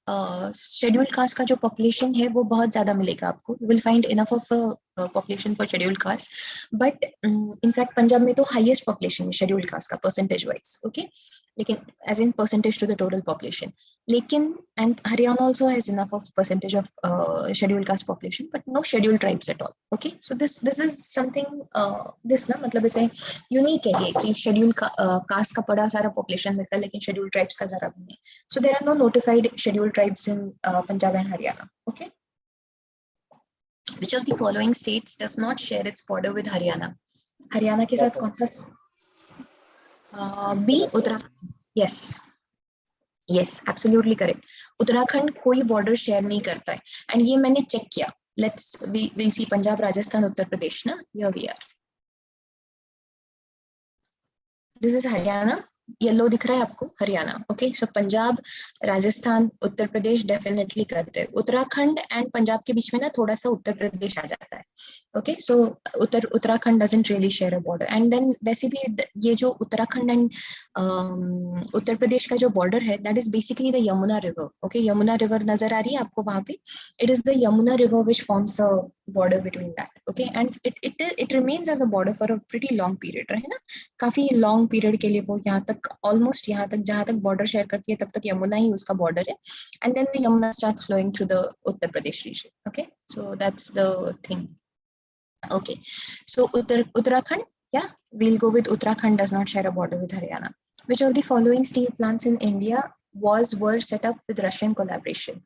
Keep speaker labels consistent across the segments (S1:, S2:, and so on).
S1: Scheduled caste का जो population है वो बहुत ज्यादा मिलेगा आपको. You will find enough of population for scheduled caste, but in fact Punjab में तो हाईएस्ट पॉपुलेशन है शेड्यूल्ड कास्ट का परसेंटेज वाइज. ओके, लेकिन as in percentage to the total population. लेकिन and Haryana also has enough of percentage of scheduled caste population, but no scheduled tribes at all. Okay, so this is something, this ना मतलब इसे unique है ये कि schedule caste का बड़ा सारा पॉपुलेशन मिलता है लेकिन शेड्यूल ट्राइब्स का जरा भी नहीं. So there are no notified scheduled tribes in Punjab and Haryana. Okay. Which of the following states does not share its border with Haryana? Haryana के साथ कौन सा? B. Uttarakhand. Yes. Yes, absolutely correct. Uttarakhand कोई border share नहीं करता है. And ये मैंने check किया. We see Punjab, Rajasthan, Uttar Pradesh ना. Here we are. This is Haryana. Yellow दिख रहा है आपको? हरियाणा. ओके, सो पंजाब, राजस्थान, उत्तर प्रदेश डेफिनेटली करते हैं. उत्तराखंड एंड पंजाब के बीच में ना थोड़ा सा उत्तर प्रदेश आ जाता है. Okay, so Uttarakhand doesn't really share a border. And then वैसे भी ये जो उत्तराखंड एंड उत्तर प्रदेश का जो बॉर्डर है that is basically the Yamuna river. Okay, Yamuna river नजर आ रही है आपको वहां पे? It is the Yamuna river which forms a border between that. Okay, and it remains as a border for a pretty long period, है ना? काफी long period के लिए वो यहाँ तक almost यहाँ तक जहाँ तक border share करती है तब तक यमुना ही उसका border है. And then the Yamuna starts flowing through the Uttar Pradesh region. Okay, so that's the thing. Okay, so Uttarakhand, yeah, we'll go with Uttarakhand does not share a border with Haryana. Which of the following steel plants in India were set up with Russian collaboration?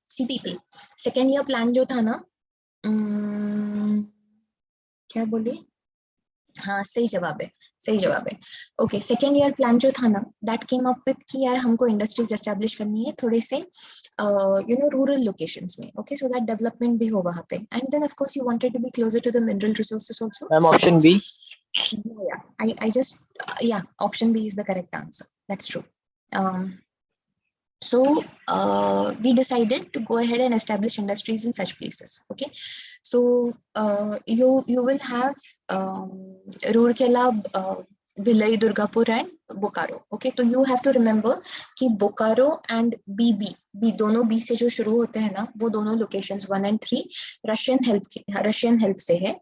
S1: CPP, second year plan जो था ना, क्या बोले? हाँ, सही जवाब है, सही जवाब है. ओके, सेकेंड ईयर प्लान जो था ना दैट केम अप विद कि यार हमको इंडस्ट्रीज एस्टेब्लिश करनी है थोड़े से रूरल लोकेशंस में. ओके, सो दैट डेवलपमेंट भी हो वहाँ पे. And then of course you wanted to be closer to the mineral resources also.
S2: Ma'am option B.
S1: Option B is the correct answer. That's true. So we decided to go ahead and establish industries in such places. Okay, so you will have Rourkela, Bhilai, Durgapur and Bokaro. Okay, so you have to remember कि Bokaro and B दोनों B से जो शुरू होते हैं ना वो दोनों locations 1 and 3 रशियन हेल्प से है.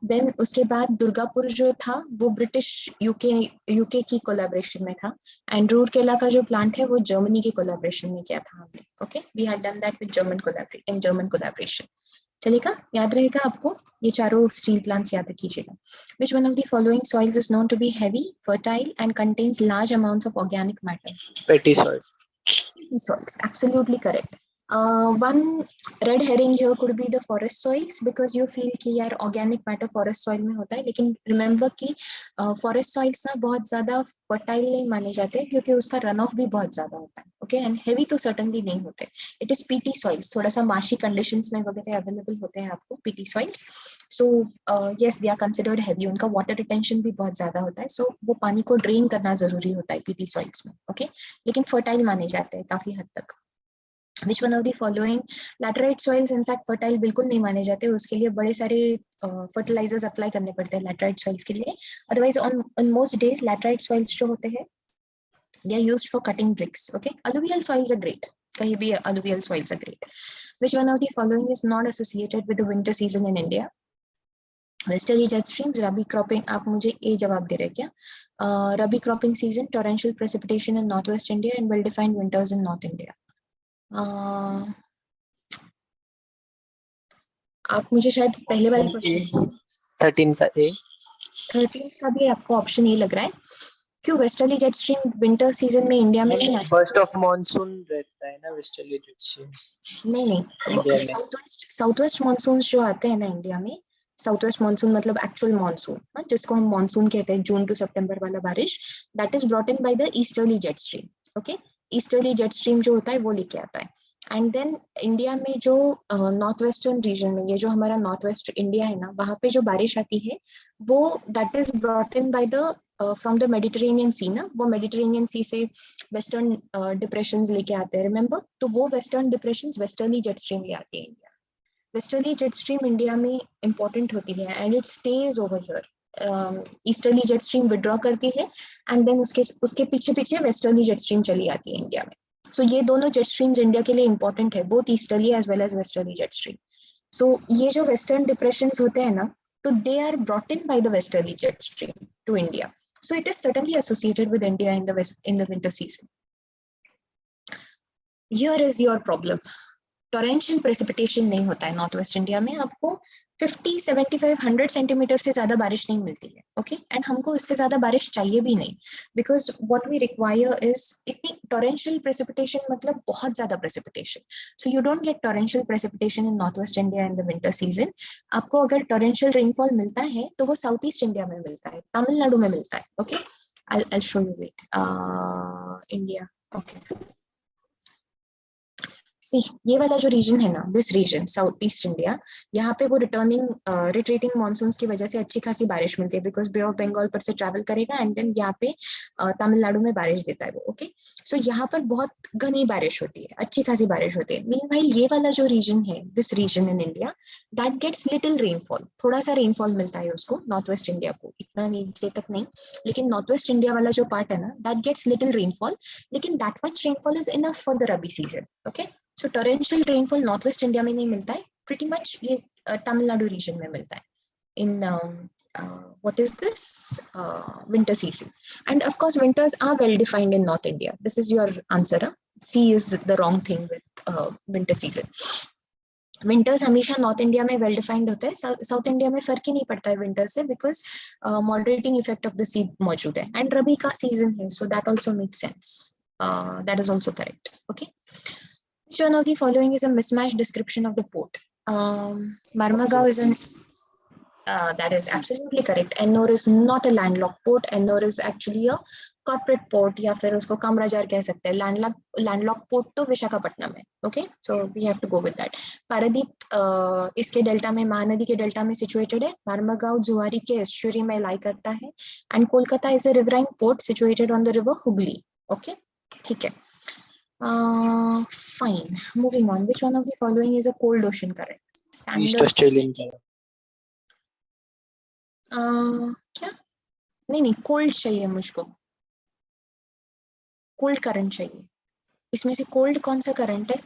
S1: देन उसके बाद दुर्गापुर जो था वो ब्रिटिश यूके की कोलैबोरेशन में था. एंड रूरकेला का जो प्लांट है वो जर्मनी की कोलैबोरेशन में किया था हमने. Okay, we had done that with German collaboration. चलेगा, याद रहेगा आपको ये चारों स्टील प्लांट्स याद रखिएगा. Which one of the following soils is known to be heavy, fertile and contains large amounts of organic matter?
S2: Petty soil.
S1: Petty soils, absolutely correct. One red herring here could be the forest soils because you feel कि यार organic matter forest soil में होता है, लेकिन remember कि forest soils ना बहुत ज़्यादा fertile नहीं माने जाते क्योंकि उसका runoff भी बहुत ज़्यादा होता है. Okay, and heavy तो certainly नहीं होते. It is peaty soils, थोड़ा सा marshy conditions में वगैरह available होते हैं आपको peaty soils. So yes, they are considered heavy. उनका water retention भी बहुत ज़्यादा होता है. So वो पानी को drain करना जरूरी होता है peaty soils में. Okay, लेकिन fertile माने जाते हैं काफी हद तक. Which one of the following? Laterite soils in fact fertile बिल्कुल नहीं माने जाते. उसके लिए बड़े सारे fertilizers apply करने पड़ते हैं laterite soils के लिए. Otherwise on most days laterite soils जो होते हैं they are used for cutting bricks. Okay, alluvial soils are great. कहीं भी alluvial soils are great. Which one of the following is not associated with the winter season in India? Westerly jet streams, rabi cropping. आप मुझे ए जवाब दे रहे क्या? Rabi cropping season, torrential precipitation in northwest India and well-defined winters in North India. आप मुझे शायद पहले वाले क्वेश्चन
S2: 13 का ए
S1: 13 का भी आपको ऑप्शन ए लग रहा है. क्यों? Westerly jet stream winter season में इंडिया में नहीं आता.
S2: फर्स्ट ऑफ मॉनसून रहता है ना वेस्टर्ली जेट स्ट्रीम.
S1: नहीं, साउथ वेस्ट मॉनसून जो आते हैं ना इंडिया में, साउथ वेस्ट मॉनसून मतलब एक्चुअल मॉनसून जिसको हम मॉनसून कहते हैं, जून टू सितंबर वाला बारिश, that is brought in by the easterly jet stream. Okay, easterly jet stream जो होता है वो लेके आता है. एंड देन इंडिया में जो नॉर्थ वेस्टर्न रीजन में, ये जो हमारा नॉर्थ वेस्ट इंडिया है ना, वहाँ पे जो बारिश आती है वो that is brought in by the from the Mediterranean sea ना. वो मेडिटेरेनियन सी से वेस्टर्न डिप्रेशंस लेके आते हैं, रिमेंबर. तो वो western depressions westerly jet stream ले आती है India. Westerly jet stream India में इंपॉर्टेंट होती है and it stage over here. Easterly jet stream withdraw करती है एंड देन उसके पीछे पीछे वेस्टर्ली जेट स्ट्रीम चली आती है इंडिया में. सो ये दोनों जेट स्ट्रीम्स इंडिया के लिए इंपॉर्टेंट है, both easterly as well as westerly jet stream. So ये जो वेस्टर्न डिप्रेशंस होते हैं ना, तो they are brought in by the westerly jet stream to India. So it is certainly associated with India in the winter season. Here is your problem. Torrential precipitation नहीं होता है north west India में. आपको 50, 75, 100 centimetre से ज्यादा बारिश नहीं मिलती है. ओके, एंड हमको इससे ज्यादा बारिश चाहिए भी नहीं, because what we require is इतनी टॉरेंशियल प्रेसिपिटेशन, मतलब बहुत ज्यादा precipitation. So you don't get torrential precipitation in north west India in the winter season. आपको अगर टॉरेंशियल रेनफॉल मिलता है तो वो साउथ ईस्ट इंडिया में मिलता है, तमिलनाडु में मिलता है. Okay, I'll show you it. India. Okay. See, ये वाला जो रीजन है ना, this region south east India, यहाँ पे वो रिट्रीटिंग मानसून की वजह से अच्छी खासी बारिश मिलती है, बिकॉज बे ऑफ बंगाल पर से ट्रैवल करेगा एंड देन यहाँ पे तमिलनाडु में बारिश देता है वो. ओके, सो यहाँ पर बहुत घनी बारिश होती है, अच्छी खासी बारिश होती है. मीनवाइल ये वाला जो रीजन है, this region in India, that gets little rainfall, थोड़ा सा रेनफॉल मिलता है उसको, नॉर्थ वेस्ट इंडिया को, इतना नीचे तक नहीं, लेकिन नॉर्थ वेस्ट इंडिया वाला जो पार्ट है ना, दैट गेट्स लिटिल रेनफॉल, लेकिन that much rainfall is enough for the rabi season. Okay, so torrential rainfall north west India में नहीं मिलता है, प्रीटी मच ये तमिलनाडु रीजन में मिलता है इन what is this winter season. And of course winters are well defined in North India. This is your answer. C is the wrong thing with winter season. Winters हमेशा north India में well defined होता है, south India में फर्क ही नहीं पड़ता है winter से, because moderating effect of the sea मौजूद है, एंड रबी का सीजन है, so that also makes sense. That is also correct. Okay, which one of the following is a mismatched description of the port? Marmagao is an that is absolutely correct. Ennore is not a landlocked port. Ennore is actually a corporate port, या फिर उसको कामराजार कह सकते हैं. Landlocked port तो विशाखापट्टनम है. Okay, so we have to go with that. Paradip इसके delta में, महानदी के डेल्टा में सिचुएटेड है. मारमागांव जुआरी के एस्चुरी में लाई करता है, and Kolkata is a riverine port situated on the river Hooghly. Okay, ठीक है. Fine. Moving on. Which one of the following is a cold ocean current?
S2: East Australian current.
S1: क्या? नहीं, कोल्ड चाहिए मुझको, कोल्ड करंट चाहिए. इसमें से कोल्ड कौन सा करंट है?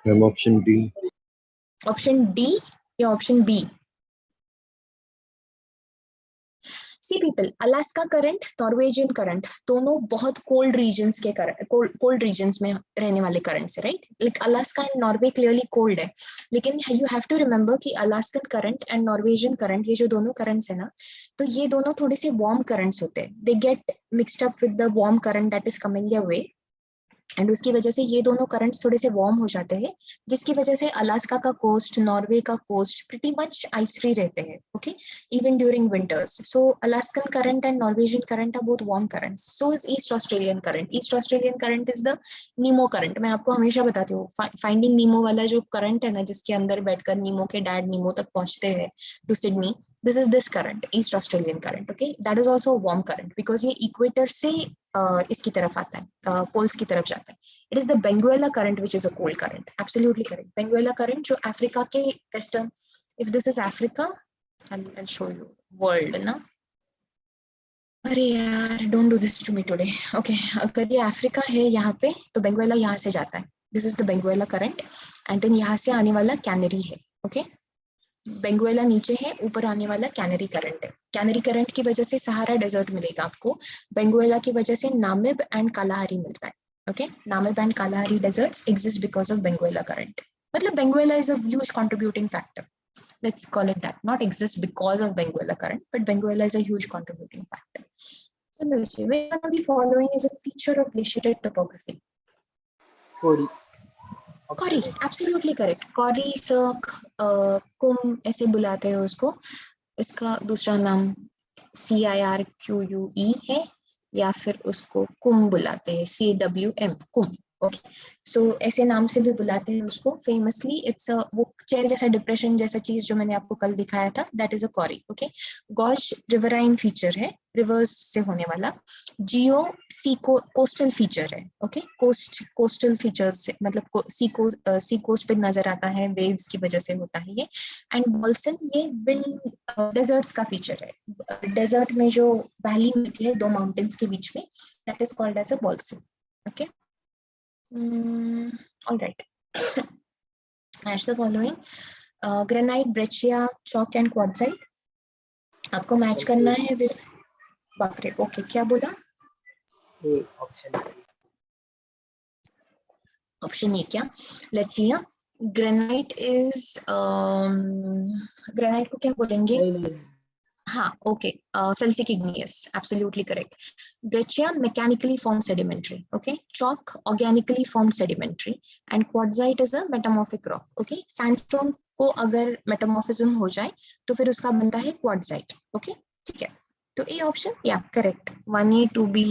S3: Ma'am option D.
S1: Option D या option B? See people, Alaska current, Norwegian current, दोनों बहुत कोल्ड रीजन्स के कोल्ड रीजन्स में रहने वाले करंट्स है, right? Like Alaska and Norway clearly cold है, लेकिन यू हैव टू रिमेंबर कि Alaskan current and Norwegian current, ये जो दोनों करंट्स है ना, तो ये दोनों थोड़े से वार्म करंट्स होते हैं. They get mixed up with the warm current that is coming their way, and उसकी वजह से ये दोनों करंट्स थोड़े से वार्म हो जाते हैं, जिसकी वजह से अलास्का का कोस्ट, नॉर्वे का coast pretty much ice free रहते हैं. Okay, even during winters. So Alaskan current and Norwegian current are both warm currents. So is east Australian current. East Australian current is the Nemo current. मैं आपको हमेशा बताती हूँ, finding नीमो वाला जो current है ना, जिसके अंदर बैठकर नीमो के डैड नीमो तक पहुंचते हैं to Sydney, this is this current, East Australian current. Okay, that is also a warm current because ये इक्वेटर से इसकी तरफ आता है, पोल्स की तरफ जाता है. It is the Benguela current which is a cold current. Absolutely correct. Benguela current जो अफ्रीका के western, if this is Africa, I'll show you world ना. अरे यार, don't do this to me today. Okay, अगर ये Africa है यहाँ पे, तो बेंगुएला यहाँ से जाता है. This is the Benguela current, and then यहाँ से आने वाला कैनरी है. Okay, बेंगुएला नीचे है, ऊपर आने वाला कैनरी करंट है. कैनरी करंट की वजह से सहारा डेजर्ट मिलेगा आपको, बेंगुएला की वजह से नामिब एंड कालाहारी मिलता है. ओके, Namib and Kalahari deserts exist because of Benguela current. मतलब Benguela is a huge contributing factor, let's call it that. Not exist because of Benguela current, but Benguela is a huge contributing factor. चलो जी, which one of the following is a feature of glaciated topography?
S2: Corrie.
S1: Corrie, absolutely correct. Corrie, cirque, cwm ऐसे बुलाते हैं उसको. इसका दूसरा नाम CIRQUE है, या फिर उसको कुम बुलाते हैं, CWM, कुम. ओके, सो ऐसे नाम से भी बुलाते हैं उसको फेमसली. इट्स अ वो चेयर जैसा डिप्रेशन जैसा चीज जो मैंने आपको कल दिखाया था, that is a Carry. Okay, gosh riverine feature है, रिवर्स से होने वाला. जियो सी कोस्टल फीचर है. ओके, कोस्टल फीचर्स से मतलब सी कोस्ट पे नजर आता है, वेव्स की वजह से होता है ये. एंड बॉल्सन ये विंड डेजर्ट्स का फीचर है. डेजर्ट में जो वैली मिलती है दो माउंटेन्स के बीच में, that is called as a bolson. Okay. All right. Match the following: granite, breccia, chalk and quartzite. आपको मैच करना है विद. बाप रे, ओके, क्या बोला?
S2: ऑप्शन
S1: ऑप्शन ए क्या? Let's see. Granite is granite को क्या बोलेंगे? हाँ, okay, felsic igneous, absolutely correct. Breccia, mechanically formed sedimentary. Okay, chalk, organically formed sedimentary, and quartzite is a metamorphic rock. Okay, sandstone को अगर metamorphism हो जाए तो फिर उसका बनता है quartzite. Okay, ठीक है. तो ए ऑप्शन या करेक्ट. 1A, 2B,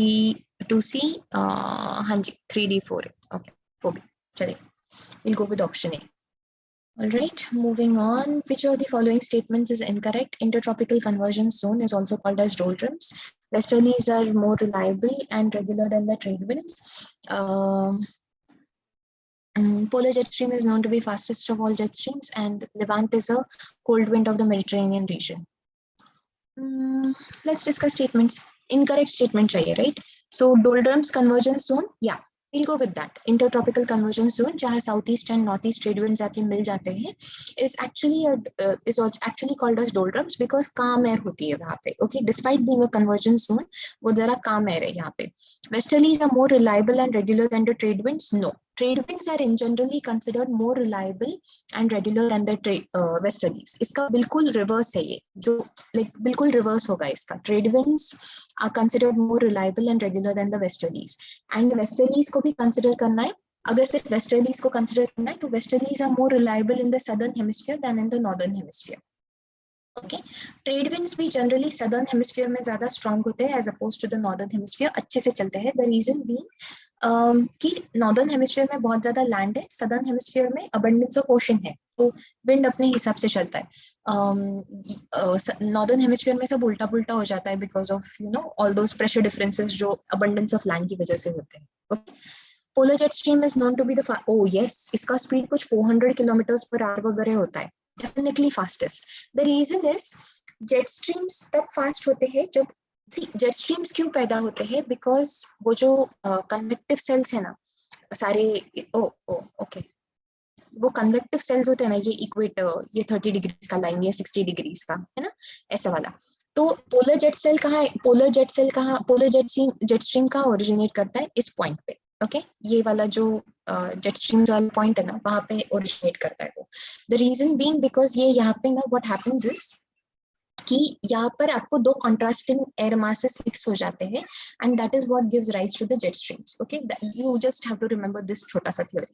S1: 2C, हाँ जी, 3D, 4A. Okay, 4B. चलिए, we'll go with option A. All right, moving on. Which of the following statements is incorrect? Intertropical convergence zone is also called as doldrums. Westerlies are more reliable and regular than the trade winds. Polar jet stream is known to be fastest of all jet streams, and Levant is a cold wind of the Mediterranean region. Let's discuss statements. Incorrect statement chahiye, right? So doldrums convergence zone, yeah, we'll go with that. Intertropical convergence zone, जहाँ southeast and northeast trade winds आके मिल जाते हैं, is actually called as doldrums because calm air होती है वहाँ पे. Okay, despite being a convergence zone, वो जरा calm air है यहाँ पे. Westerlies are more reliable and regular than the trade winds. No, trade winds are in generally considered more reliable and regular than the westerlies. इसका बिल्कुल reverse है ये, जो like बिल्कुल reverse होगा इसका. Trade winds are considered more reliable and regular than the westerlies. And westerlies को भी consider करना है. अगर सिर्फ westerlies को consider करना है तो westerlies are more reliable in the southern hemisphere than in the northern hemisphere. Okay, trade winds भी generally southern hemisphere में ज्यादा strong होते हैं as opposed to the northern hemisphere. अच्छे से चलते हैं. The reason being कि नॉर्दर्न हेमिस्फीयर में बहुत ज्यादा लैंड है, सदर्न हेमिस्फीयर में अबंडेंस ऑफ ओशन है, तो विंड अपने हिसाब से चलता है. नॉर्दर्न हेमिस्फीयर में सब उल्टा पुल्टा हो जाता है because of all those pressure differences जो अबंडेंस ऑफ लैंड की वजह से होते हैं. Okay, polar jet stream is known to be the yes, इसका स्पीड कुछ 400 किलोमीटर पर आवर वगैरह होता है, definitely fastest. The reason is jet streams तब फास्ट होते हैं जब जेट स्ट्रीम्स क्यों पैदा होते हैं, बिकॉज वो जो कन्वेक्टिव सेल्स है ना सारे, ओके, वो कन्वेक्टिव सेल्स होते हैं ना, ये इक्वेटर, ये 30 डिग्रीज का लाइन, ये 60 डिग्रीज का है ना, ऐसा वाला. तो पोलर जेट स्ट्रीम कहाँ ओरिजिनेट करता है? इस पॉइंट पे. ओके, ये वाला जो जेट स्ट्रीम वाला पॉइंट है ना, वहां पे ओरिजिनेट करता है वो. द रीजन बीइंग बिकॉज ये यहाँ पे ना व्हाट हैपेंस इज कि यहाँ पर आपको दो कॉन्ट्रास्टिंग एयर मासेस मिक्स हो जाते हैं and that is what gives rise to the jet streams. Okay, you just have to remember this छोटा सा थ्योरी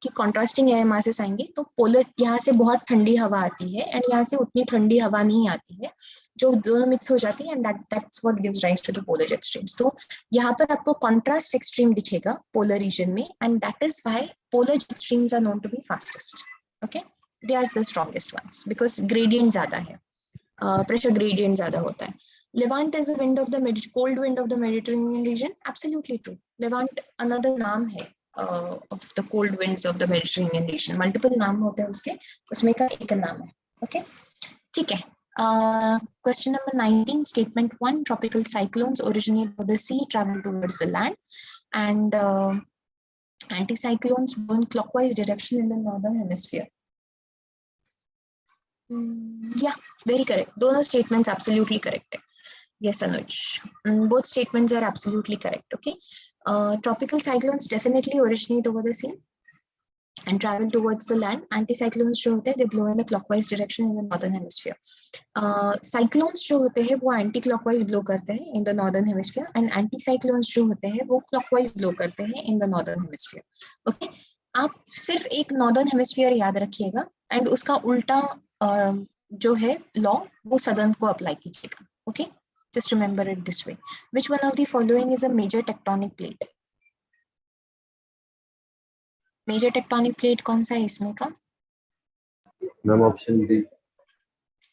S1: कि कॉन्ट्रास्टिंग एयर मासेस आएंगे तो पोलर, यहाँ से बहुत ठंडी हवा आती है एंड यहाँ से उतनी ठंडी हवा नहीं आती है, जो दोनों मिक्स हो जाती है and that's what gives rise to the polar jet streams. तो यहाँ पर आपको कॉन्ट्रास्ट एक्सट्रीम दिखेगा पोलर रीजन में and that is why polar jet streams are known to be fastest. Okay, they are the strongest ones because gradient ज्यादा है, pressure gradient ज़्यादा होता है. Levant is a wind of the cold wind of the Mediterranean region. Absolutely true. Levant another नाम है of the cold winds of the Mediterranean region. Multiple नाम होते हैं उसके, उसमें का एक नाम है. Okay, ठीक है. Question number 19, statement 1: tropical cyclones originate over the sea, travel towards the land, and anticyclones blow in clockwise direction in the northern hemisphere. Yeah, very correct. Those statements absolutely correct. Yes, Anuj. Both statements are absolutely correct. Okay. Tropical cyclones definitely originate over the sea and travel towards the land. Anticyclones जो होते हैं, they blow in the clockwise direction in the northern hemisphere. Cyclones जो होते हैं वो anti-clockwise blow करते हैं in the northern hemisphere, and anticyclones जो होते हैं वो clockwise blow करते हैं in the northern hemisphere. Okay. आप सिर्फ एक नॉर्दर्न हेमिस्फीयर याद रखिएगा एंड उसका उल्टा जो है लॉ वो सदर्न को अप्लाई कीजिएगा. Okay, just remember it this way. Which one of the following is a major tectonic plate? Major tectonic plate कौन सा है इसमें का?
S3: Ma'am option D.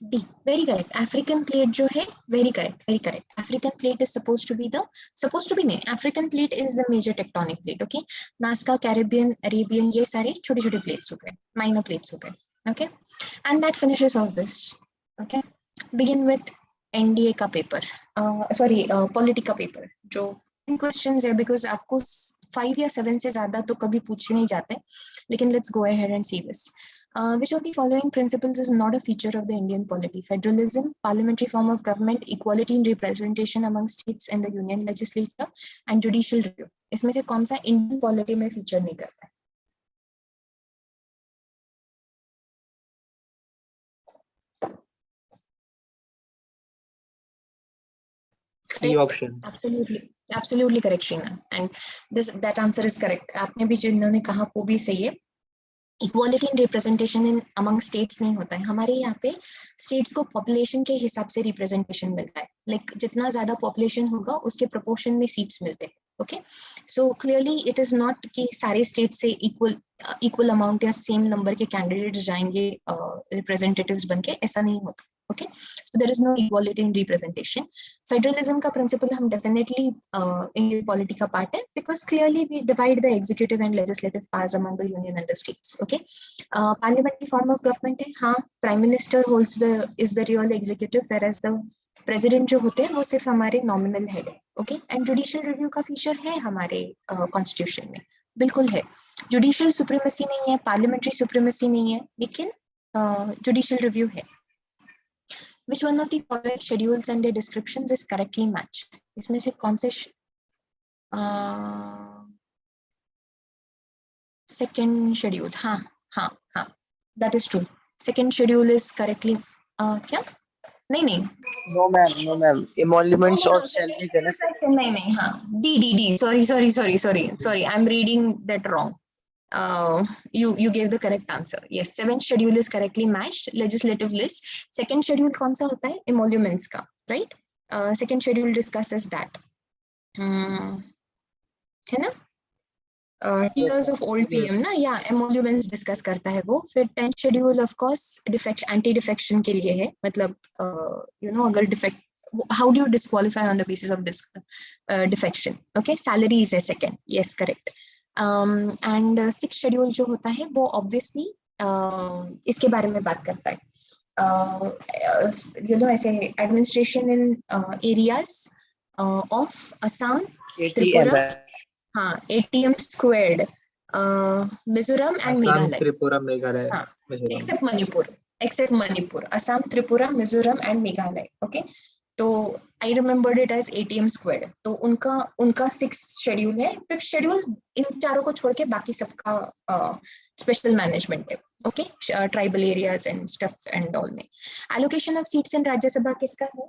S1: D, very correct. African plate जो है, very correct, very correct. African plate is suppose to be नहीं, African plate is the major tectonic plate. Okay, Nazca, Caribbean, Arabian, ये सारे छोटे छोटे प्लेट्स हो गए, माइनर प्लेट्स हो गए। Okay, and that finishes of this. Okay, begin with NDA का पेपर, सॉरी पॉलिटी का पेपर, जो क्वेश्चंस है, बिकॉज आपको 5 या 7 से ज्यादा तो कभी पूछे नहीं जाते, लेकिन let's go ahead and see this. Which of the following principles is not a feature of the Indian polity? Federalism, parliamentary form of government, equality in representation among states and the union legislature, and judicial review. इसमें से कौन सा Indian polity में feature नहीं करता है?
S2: C option.
S1: Absolutely correct, Sheena. And that answer is correct. आपने भी जिन्होंने कहा वो भी सही है. Equality in representation in among states नहीं होता है. हमारे यहाँ पे स्टेट्स को पॉपुलेशन के हिसाब से रिप्रेजेंटेशन मिलता है. लाइक जितना ज्यादा पॉपुलेशन होगा उसके प्रोपोर्शन में सीट्स मिलते हैं. Okay, so clearly it is not कि सारे स्टेट से इक्वल अमाउंट या सेम नंबर के कैंडिडेट्स जाएंगे रिप्रेजेंटेटिव्स बनके, ऐसा नहीं होता. Okay, so there is no equality in representation. Federalism का प्रिंसिपल हम डेफिनेटली इंडियन पॉलिटी का पार्ट है, because clearly we divide the executive and legislative powers among the union and the states. Okay, parliamentary form of government है. हाँ, prime minister holds the is the real executive, whereas the president जो होते हैं वो सिर्फ हमारे nominal head है. Okay, and judicial review का फीचर है हमारे कॉन्स्टिट्यूशन में, बिल्कुल है. जुडिशियल सुप्रीमेसी नहीं है, पार्लियामेंट्री सुप्रीमेसी नहीं है, लेकिन जुडिशियल रिव्यू है. Which one of the following schedules and their descriptions is correctly matched? इसमें से कौन से second schedule? हाँ, that is true. Second schedule is correctly क्या? नहीं.
S2: No ma'am. Emoluments of salaries है ना.
S1: नहीं. हाँ, D. Sorry. I'm reading that wrong. You gave the correct answer. Yes, 7th schedule is correctly matched. Legislative list. Second schedule कौन सा होता है? Emoluments का, right? Second schedule discusses that. है ना? Years of old PM ना, या emoluments discuss करता है वो. फिर 10th schedule of course anti defection के लिए है. मतलब अगर defect, how do you disqualify on the basis of defection? Okay, salaries है second. Yes, correct. And 6th schedule जो होता है वो obviously इसके बारे में बात करता है. ऐसे administration in areas of Assam, Tripura, हाँ, ATM squared, Mizoram and Meghalaya.
S2: Tripura, Meghalaya.
S1: हाँ, except Manipur, Assam, Tripura, Mizoram and Meghalaya. Okay, तो I remembered it as ATM squared. तो उनका 6th schedule है. 5th schedule इन चारों को छोड़ के बाकी सबका special management है. Okay, tribal areas and stuff and all में. Allocation of seats in Rajya Sabha किसका है?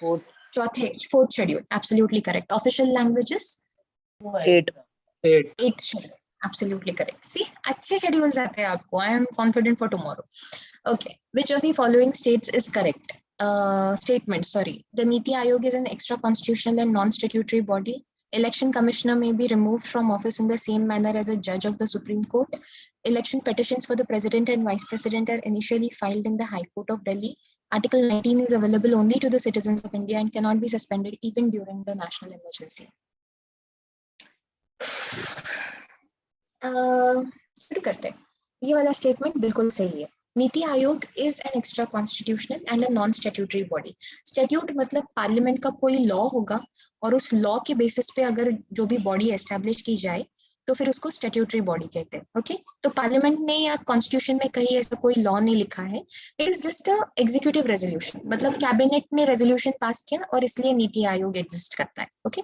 S1: 4th schedule. Absolutely correct. Official languages? 8th schedule. Absolutely correct. See, अच्छे schedules आते हैं आपको. I am confident for tomorrow. Okay, which of the following states is correct? Statement, sorry. The Niti Aayog is an extra constitutional and non-statutory body. Election commissioner may be removed from office in the same manner as a judge of the Supreme Court. Election petitions for the president and vice president are initially filed in the High Court of Delhi. Article 19 is available only to the citizens of India and cannot be suspended even during the national emergency. शुरू करते हैं. ये वाला statement बिल्कुल सही है. NITI Aayog is an extra constitutional and a non statutory body. Statute मतलब parliament का कोई लॉ होगा और उस लॉ के बेसिस पे अगर जो भी बॉडी एस्टैब्लिश की जाए तो फिर उसको स्टैट्यूटरी बॉडी कहते हैं. ओके, तो पार्लियामेंट ने या कॉन्स्टिट्यूशन में कहीं ऐसा कोई लॉ नहीं लिखा है. It is just a executive resolution. मतलब कैबिनेट ने रेजोल्यूशन पास किया और इसलिए नीति आयोग एग्जिस्ट करता है. Okay,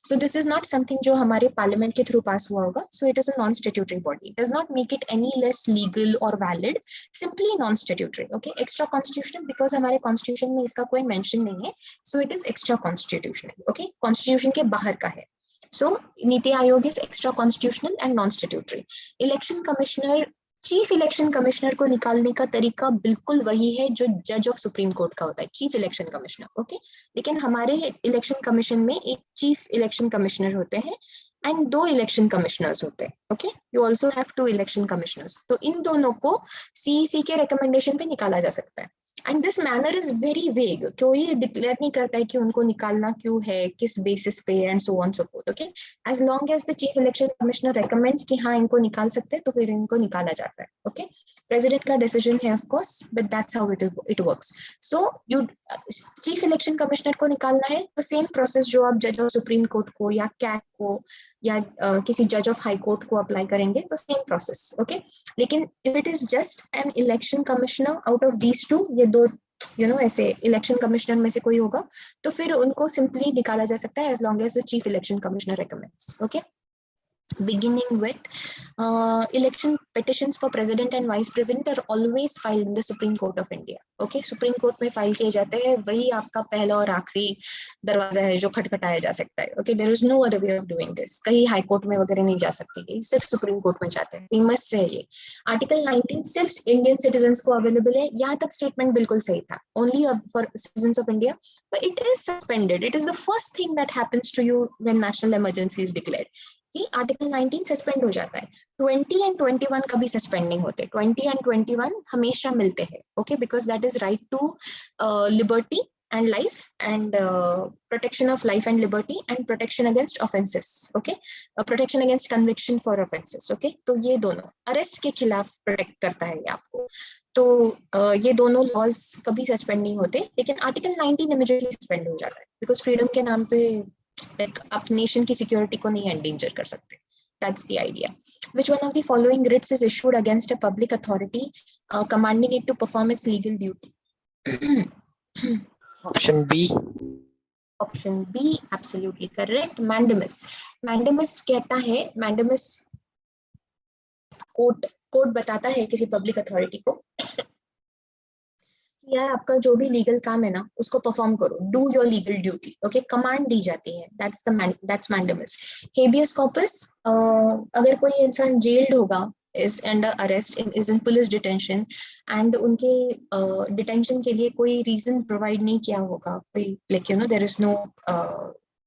S1: so this is not something जो हमारे पार्लियामेंट के थ्रू पास हुआ होगा. So it is a non statutory body. Does not make it any less legal और valid, simply non statutory. Okay, extra constitutional because हमारे constitution में इसका कोई मेंशन नहीं है. So it is extra constitutional. Okay, constitution के बाहर का है. So, Niti Aayog is extra constitutional and non-statutory. Election commissioner, chief election commissioner को निकालने का तरीका बिल्कुल वही है जो जज ऑफ सुप्रीम कोर्ट का होता है, चीफ इलेक्शन कमिश्नर. ओके, लेकिन हमारे इलेक्शन कमीशन में एक चीफ इलेक्शन कमिश्नर होते हैं एंड 2 इलेक्शन कमिश्नर्स होते हैं. Okay, you also have 2 election commissioners. तो इन दोनों को सीईसी के रिकमेंडेशन पे निकाला जा सकता है. And this manner is very vague. कोई डिक्लेयर नहीं करता है कि उनको निकालना क्यों है, किस बेसिस पे, and so on so forth. Okay, as long as the chief election commissioner recommends कि हाँ इनको निकाल सकते हैं, तो फिर इनको निकाला जाता है. ओके, प्रेसिडेंट का डिसीजन है of course, but that's how it works. So you chief election commissioner को निकालना है तो सेम प्रोसेस जो आप जज ऑफ सुप्रीम कोर्ट को या कैट को या किसी जज ऑफ हाई कोर्ट को अप्लाई करेंगे, तो सेम प्रोसेस. ओके, लेकिन if it is just an election commissioner out of these two, ये दो ऐसे इलेक्शन कमिश्नर में से कोई होगा, तो फिर उनको सिंपली निकाला जा सकता है as long as the chief election commissioner recommends. Okay, beginning with election petitions for president and vice president are always filed in the Supreme Court of India. Okay, Supreme Court में file किए जाते हैं, वही आपका पहला और आखिरी दरवाजा है जो खटखटाया जा सकता है. Okay, there is no other way of doing this. कहीं हाई कोर्ट में वगैरह नहीं जा सकती, सिर्फ सुप्रीम कोर्ट में जाते हैं. फेमस है ये. आर्टिकल 19 सिर्फ इंडियन सिटीजन्स को अवेलेबल है. यहाँ तक स्टेटमेंट बिल्कुल सही था, only for citizens of India, but it is suspended. It is the first thing that happens to you when national emergency is declared. कि आर्टिकल 19 सस्पेंड हो जाता है. 20 एंड 21 कभी सस्पेंड नहीं होते. 20 एंड 21 हमेशा मिलते हैं. Okay, because that is right to liberty and life and protection of life and liberty and protection against offenses. Okay, protection against conviction for offenses. Okay, तो ये दोनों अरेस्ट के खिलाफ प्रोटेक्ट करता है आपको. तो ये दोनों लॉज कभी सस्पेंड नहीं होते, लेकिन आर्टिकल 19 इमीडिएटली सस्पेंड हो जाता है बिकॉज फ्रीडम के नाम पे आप नेशन की सिक्योरिटी को नहीं एंडेंजर कर सकते. That's the idea. Which one of the following writs is issued against a public authority commanding it to perform its legal duty?
S2: Option B.
S1: Option B, absolutely correct. Mandamus. Mandamus कहता है, mandamus court बताता है किसी public authority को यार आपका जो भी लीगल काम है ना उसको परफॉर्म करो, do your legal duty. Okay, command दी जाती है. That's mandamus. हेबियस कॉर्पस, अगर कोई इंसान जेल्ड होगा, is under arrest, is in police detention, and उनके डिटेंशन के लिए कोई रीजन प्रोवाइड नहीं किया होगा, कोई like there is no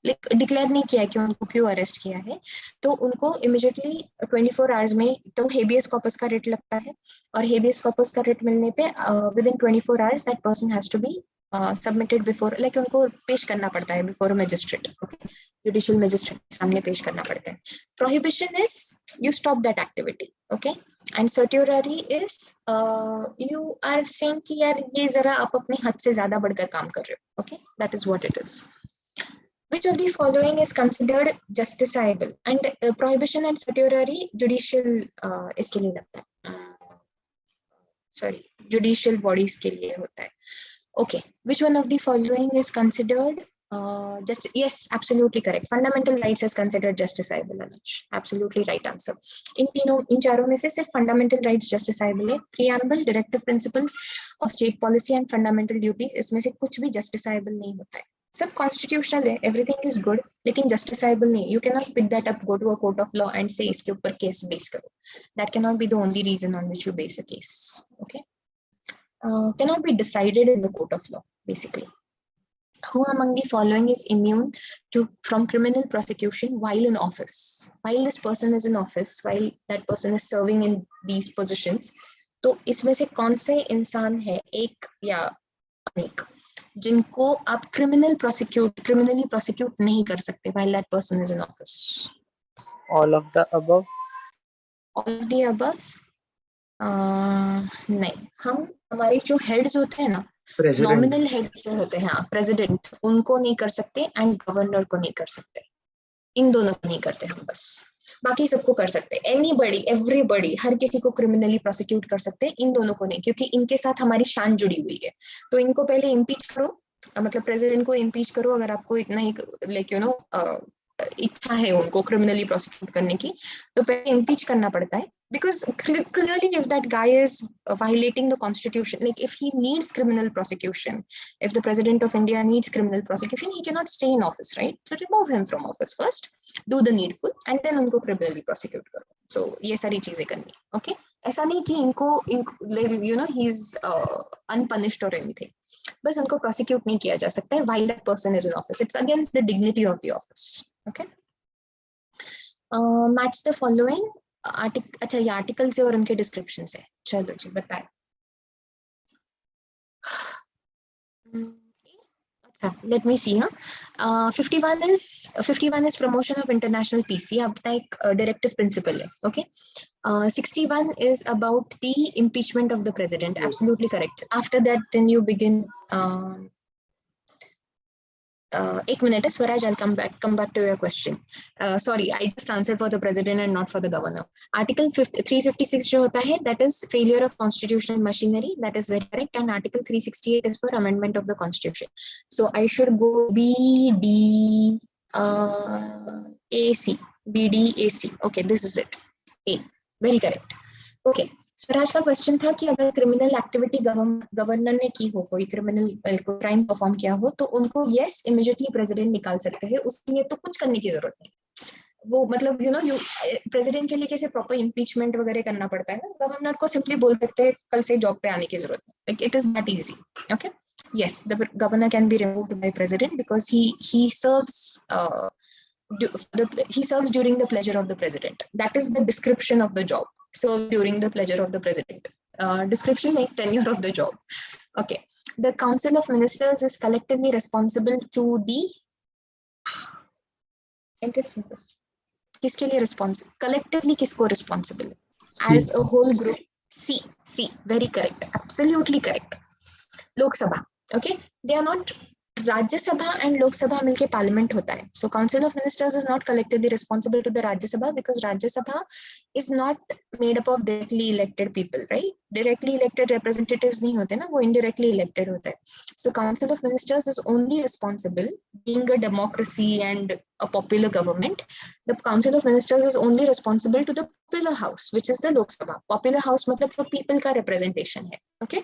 S1: like declare नहीं किया कि उनको क्यों अरेस्ट किया है, तो उनको इमिडिएटली 24 आवर्स में तो हेबियस कॉर्पस का रिट लगता है. और हेबियस कॉर्पस का रिट मिलने पे within 24 hours that person has to be submitted before, like उनको पेश करना पड़ता है before magistrate. Okay, judicial magistrate के सामने पेश करना पड़ता है. Prohibition is you stop that activity. Okay, and certiorari is you are saying कि यार ये जरा आप अपनी हद से ज्यादा बढ़कर काम कर रहे हो. Okay, that is what it is. Which of the following is considered justiciable? And prohibition and certiorari judicial इसके लिए लगता है, sorry, judicial bodies के लिए होता है. Okay, which one of the following is considered just? Yes, absolutely correct. Fundamental rights is considered justiciable. Absolutely right answer. इन चारों में से सिर्फ fundamental rights justiciable है. Preamble, directive principles of state policy and fundamental duties, इसमें से कुछ भी justiciable नहीं होता है. सब कॉन्स्टिट्यूशनल है, एवरीथिंग इज गुड, लेकिन जस्टिसाइबल नहीं. You can not pick that up, go to a court of law and say इसके ऊपर केस बेस करो. That can not be the only reason on which you base a case. Okay, can not be decided in the court of law basically. Who among the following is immune from criminal prosecution while in office? While this person is in office, while that person is serving in these positions, तो इसमें से कौन से इंसान है, एक या अनेक, जिनको आप criminally prosecute नहीं कर सकते while that person is in office?
S2: All of the above.
S1: All of the above? नहीं, हमारे जो हेड्स होते हैं ना, नॉमिनल हेड्स जो होते हैं, प्रेसिडेंट, उनको नहीं कर सकते एंड गवर्नर को नहीं कर सकते. इन दोनों को नहीं करते हम, बस बाकी सबको कर सकते. एनीबडी, एवरीबडी, हर किसी को क्रिमिनली प्रोसिक्यूट कर सकते हैं, इन दोनों को नहीं, क्योंकि इनके साथ हमारी शान जुड़ी हुई है. तो इनको पहले इम्पीच करो, मतलब प्रेसिडेंट को इम्पीच करो अगर आपको इतना ही लाइक इच्छा है उनको क्रिमिनली प्रोसिक्यूट करने की, तो पहले इम्पीच करना पड़ता है. Because clearly if that guy is violating the constitution, like if he needs criminal prosecution, if the president of India needs criminal prosecution, he cannot stay in office, right? So remove him from office first, do the needful, and then unko criminally prosecute karo. So ये सारी चीजें करनी है. Okay, ऐसा नहीं कि इनको he is unpunished or anything, बस उनको prosecute नहीं किया जा सकता है while that person is in office. It's against the dignity of the office. Okay, match the following article, अच्छा ये आर्टिकल से और उनके डिस्क्रिप्शन से, चलो जी बताए। Let me see. 51 is promotion of international peace. ये अब तक directive principle है. Okay. 61 is about the impeachment of the president. Absolutely correct. After that, then you begin. एक minute, Swaraj, I'll come back to your question. Sorry, I just answered for the president and not for the governor. Article 356 जो होता है, that is failure of constitutional machinery. That is very correct. And Article 368 is for amendment of the constitution. So I should go B, D, A, C. B, D, A, C. Okay, this is it. A. Very correct. Okay. Swaraj का question था कि अगर criminal activity governor ने की हो, कोई criminal crime perform किया हो, तो उनको यस इमीडिएटली प्रेसिडेंट निकाल सकते हैं, उसके लिए तो कुछ करने की जरूरत नहीं। वो मतलब यू प्रेसिडेंट के लिए कैसे प्रॉपर इम्पीचमेंट वगैरह करना पड़ता है, गवर्नर को सिंपली बोल सकते हैं कल से जॉब पे आने की जरूरत नहीं। It is that easy. Okay, yes, the governor can be removed by president because he serves during the pleasure of the president. That is the description of the job. Serve during the pleasure of the president. Description like tenure of the job. Okay. The Council of Ministers is collectively responsible to the. Interesting. किसके लिए responsible? Collectively किसको responsible? As a whole group. C. Very correct. Absolutely correct. Lok Sabha. Okay. They are not. Rajya Sabha and Lok Sabha मिलके parliament होता है. So Council of Ministers is not collectively responsible to the Rajya Sabha because Rajya Sabha is not made up of directly elected people, right? Directly elected representatives नहीं होते ना, वो indirectly elected होते हैं. So Council of Ministers is only responsible, being a democracy and a popular government. The Council of Ministers is only responsible to the popular house, which is the Lok Sabha. Popular house मतलब जो people का representation है. Okay.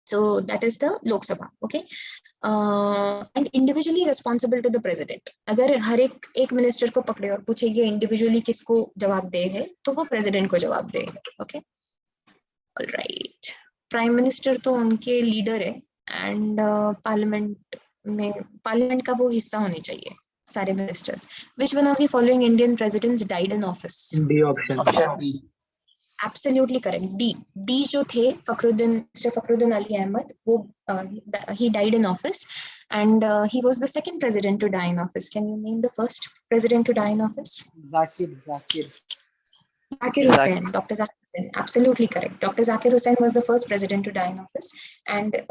S1: So that is the Lok Sabha, okay, and individually responsible to the president. अगर हर एक minister को पकड़े और पूछे ये इंडिविजुअली किसको जवाब दे है, तो वो प्रेसिडेंट को जवाब दे है. Okay, all right. Prime minister तो उनके लीडर है एंड पार्लियामेंट का वो हिस्सा होने चाहिए सारे ministers. Which one of the following Indian presidents died in office?
S2: D option.
S1: Absolutely correct. D जो थे Mr. Fakhruddin Ali Ahmed, वो he died in office and he was the second president to die in office. Can you name the first president to die in office?
S2: Zakir
S1: Hussain. Dr. Zakir Hussain. Absolutely correct. Dr. Zakir Hussain was the first president to die in office and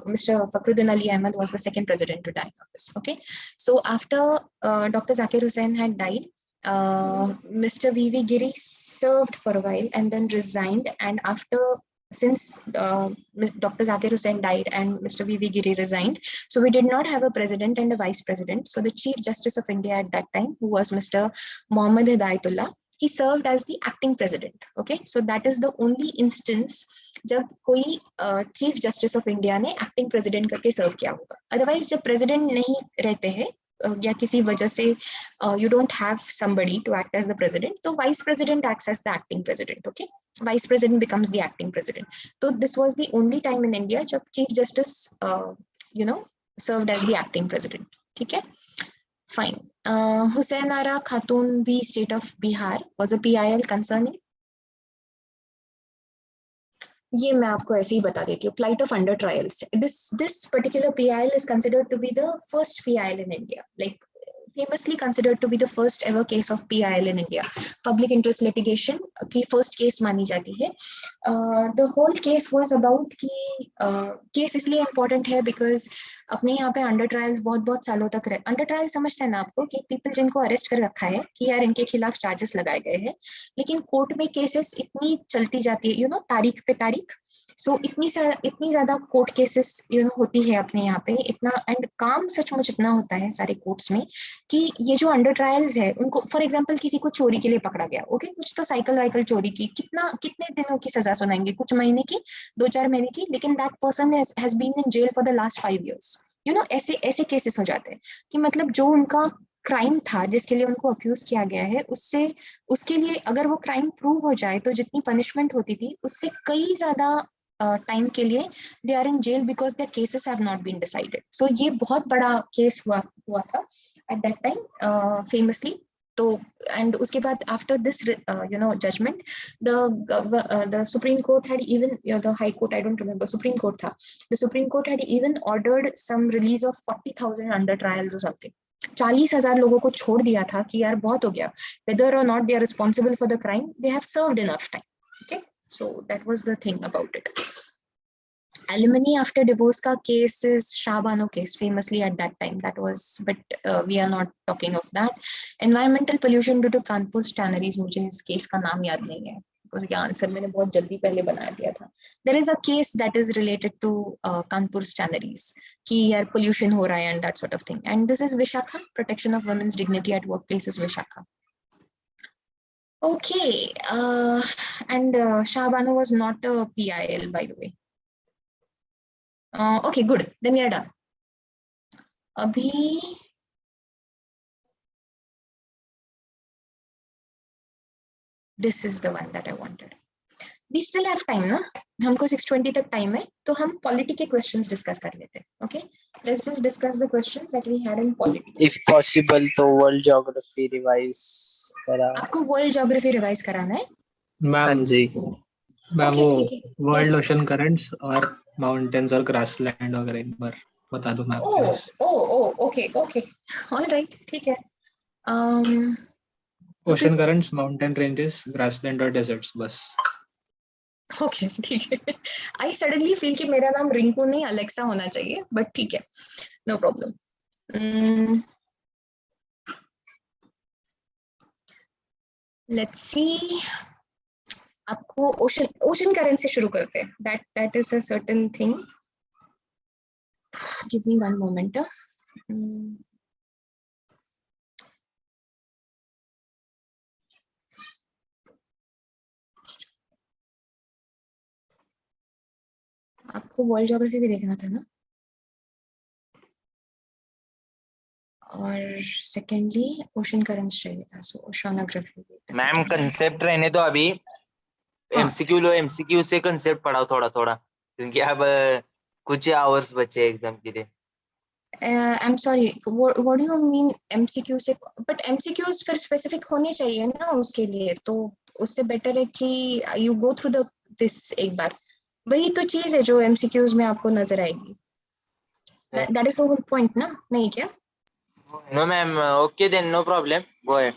S1: Mr. Fakhruddin Ali Ahmed was the second president to die in office. Okay. So after Dr. Zakir Hussain had died, Mr. V.V. Giri served for a while and then resigned, and since Dr. Zakir Hussain died and Mr. V.V. Giri resigned, so we did not have a president and a vice president. So the Chief Justice of India at that time, who was Mr. Mohammad Hidayatullah, he served as the acting president. Okay, so that is the only instance जब कोई Chief Justice of India ने acting president करके serve किया होगा. Otherwise जब president नहीं रहते हैं या किसी वजह से you don't have somebody to act as the president, so vice president acts as the acting president. Okay, vice president becomes the acting president. So this was the only time in India जब chief justice served as the acting president. ठीक है, fine. Hussain Ara Khatun v State of Bihar was a PIL concerning. ये मैं आपको ऐसे ही बता देती हूँ. Plight of under trials. This particular PIL is considered to be the first PIL in India, like famously considered to be the first ever case of PIL in India. Public interest litigation की first case मानी जाती है. The whole case was about कि case इसलिए important है because अपने यहाँ पे अंडर ट्रायल्स बहुत सालों तक रहे. अंडर ट्रायल समझते हैं ना आपको कि पीपल जिनको अरेस्ट कर रखा है कि यार इनके खिलाफ चार्जेस लगाए गए हैं, लेकिन कोर्ट में केसेस इतनी चलती जाती है तारीख पे तारीख. सो इतनी ज्यादा कोर्ट केसेस होती है अपने यहाँ पे इतना, एंड काम सचमुच इतना होता है सारे कोर्ट्स में कि ये जो अंडर ट्रायल्स है उनको, फॉर एग्जांपल किसी को चोरी के लिए पकड़ा गया, ओके, कुछ तो साइकिल वाइकल चोरी की, कितने दिनों की सजा सुनाएंगे, कुछ महीने की, 2-4 महीने की, लेकिन that person has been in jail for the last 5 years. ऐसे केसेस हो जाते हैं कि मतलब जो उनका क्राइम था जिसके लिए उनको अक्यूज किया गया है उसके लिए अगर वो क्राइम प्रूव हो जाए तो जितनी पनिशमेंट होती थी उससे कई ज्यादा टाइम के लिए they are in jail because their cases have not been decided. So ये बहुत बड़ा केस हुआ था एट दैट टाइम फेमसली तो and उसके बाद after this judgment, the Supreme Court had even the High Court, I don't remember, Supreme Court था, the Supreme Court had even ordered some release of 40,000 under trials or something. 40,000 लोगों को छोड़ दिया था कि यार बहुत हो गया, whether or not they are responsible for the crime, they have served enough time. Okay, so that was the thing about it. Alimony after divorce का case is Shah Bano case, famously at that time. That was, but we are not talking of that. Environmental pollution due to Kanpur tanneries, मुझे इस case का नाम याद नहीं है, because ये answer मैंने बहुत जल्दी पहले बना दिया था. There is a case that is related to Kanpur tanneries, कि यार pollution हो रहा है and that sort of thing. And this is Vishakha, protection of women's dignity at workplace is Vishakha. Okay, and Shah Bano was not a PIL, by the way. Okay, good. Then we are done. Abhi this is the one that I wanted. We still have time, ना? हमको 6:20 तक time है, तो हम polity के questions discuss कर लेते हैं. Okay, let's just discuss the questions that we had in politics.
S2: If possible, तो world geography revise करा.
S1: आपको world geography revise कराना है?
S2: हाँ जी.
S4: मैम
S1: Okay,
S4: वो
S1: ठीक है.
S4: World
S1: Yes.
S4: ओशन करंट्स और माउंटेन्स और ग्रासलैंड वगैरह एक बार बता दो ma'am please.
S1: Okay. All right, ठीक है.
S4: Ocean currents, mountain ranges, grassland और डेजर्ट्स बस.
S1: Okay, ठीक है. I suddenly feel कि मेरा नाम रिंकू नहीं अलेक्सा होना चाहिए, but ठीक है, no problem. Let's see. आपको ओशन करंट से शुरू करते हैं. That is a certain thing. Give me one moment. आपको वर्ल्ड ज्योग्राफी भी देखना था ना, और सेकेंडली ओशन करंट्स चाहिए था, सो ओशनोग्राफी.
S5: मैम कंसेप्ट रहने दो अभी. एमसीक्यू से कंसेप्ट पढ़ाओ थोड़ा थोड़ा, क्योंकि अब कुछ आवर्स बचे एग्जाम के लिए.
S1: I'm sorry, what do you mean MCQ से? But MCQs फिर specific होने चाहिए ना उसके लिए, तो उससे better है कि you go through this एक बार. वही तो चीज है जो MCQs में आपको नजर आएगी. That is the whole point ना, नहीं क्या?
S5: No ma'am, okay then, no problem, go ahead.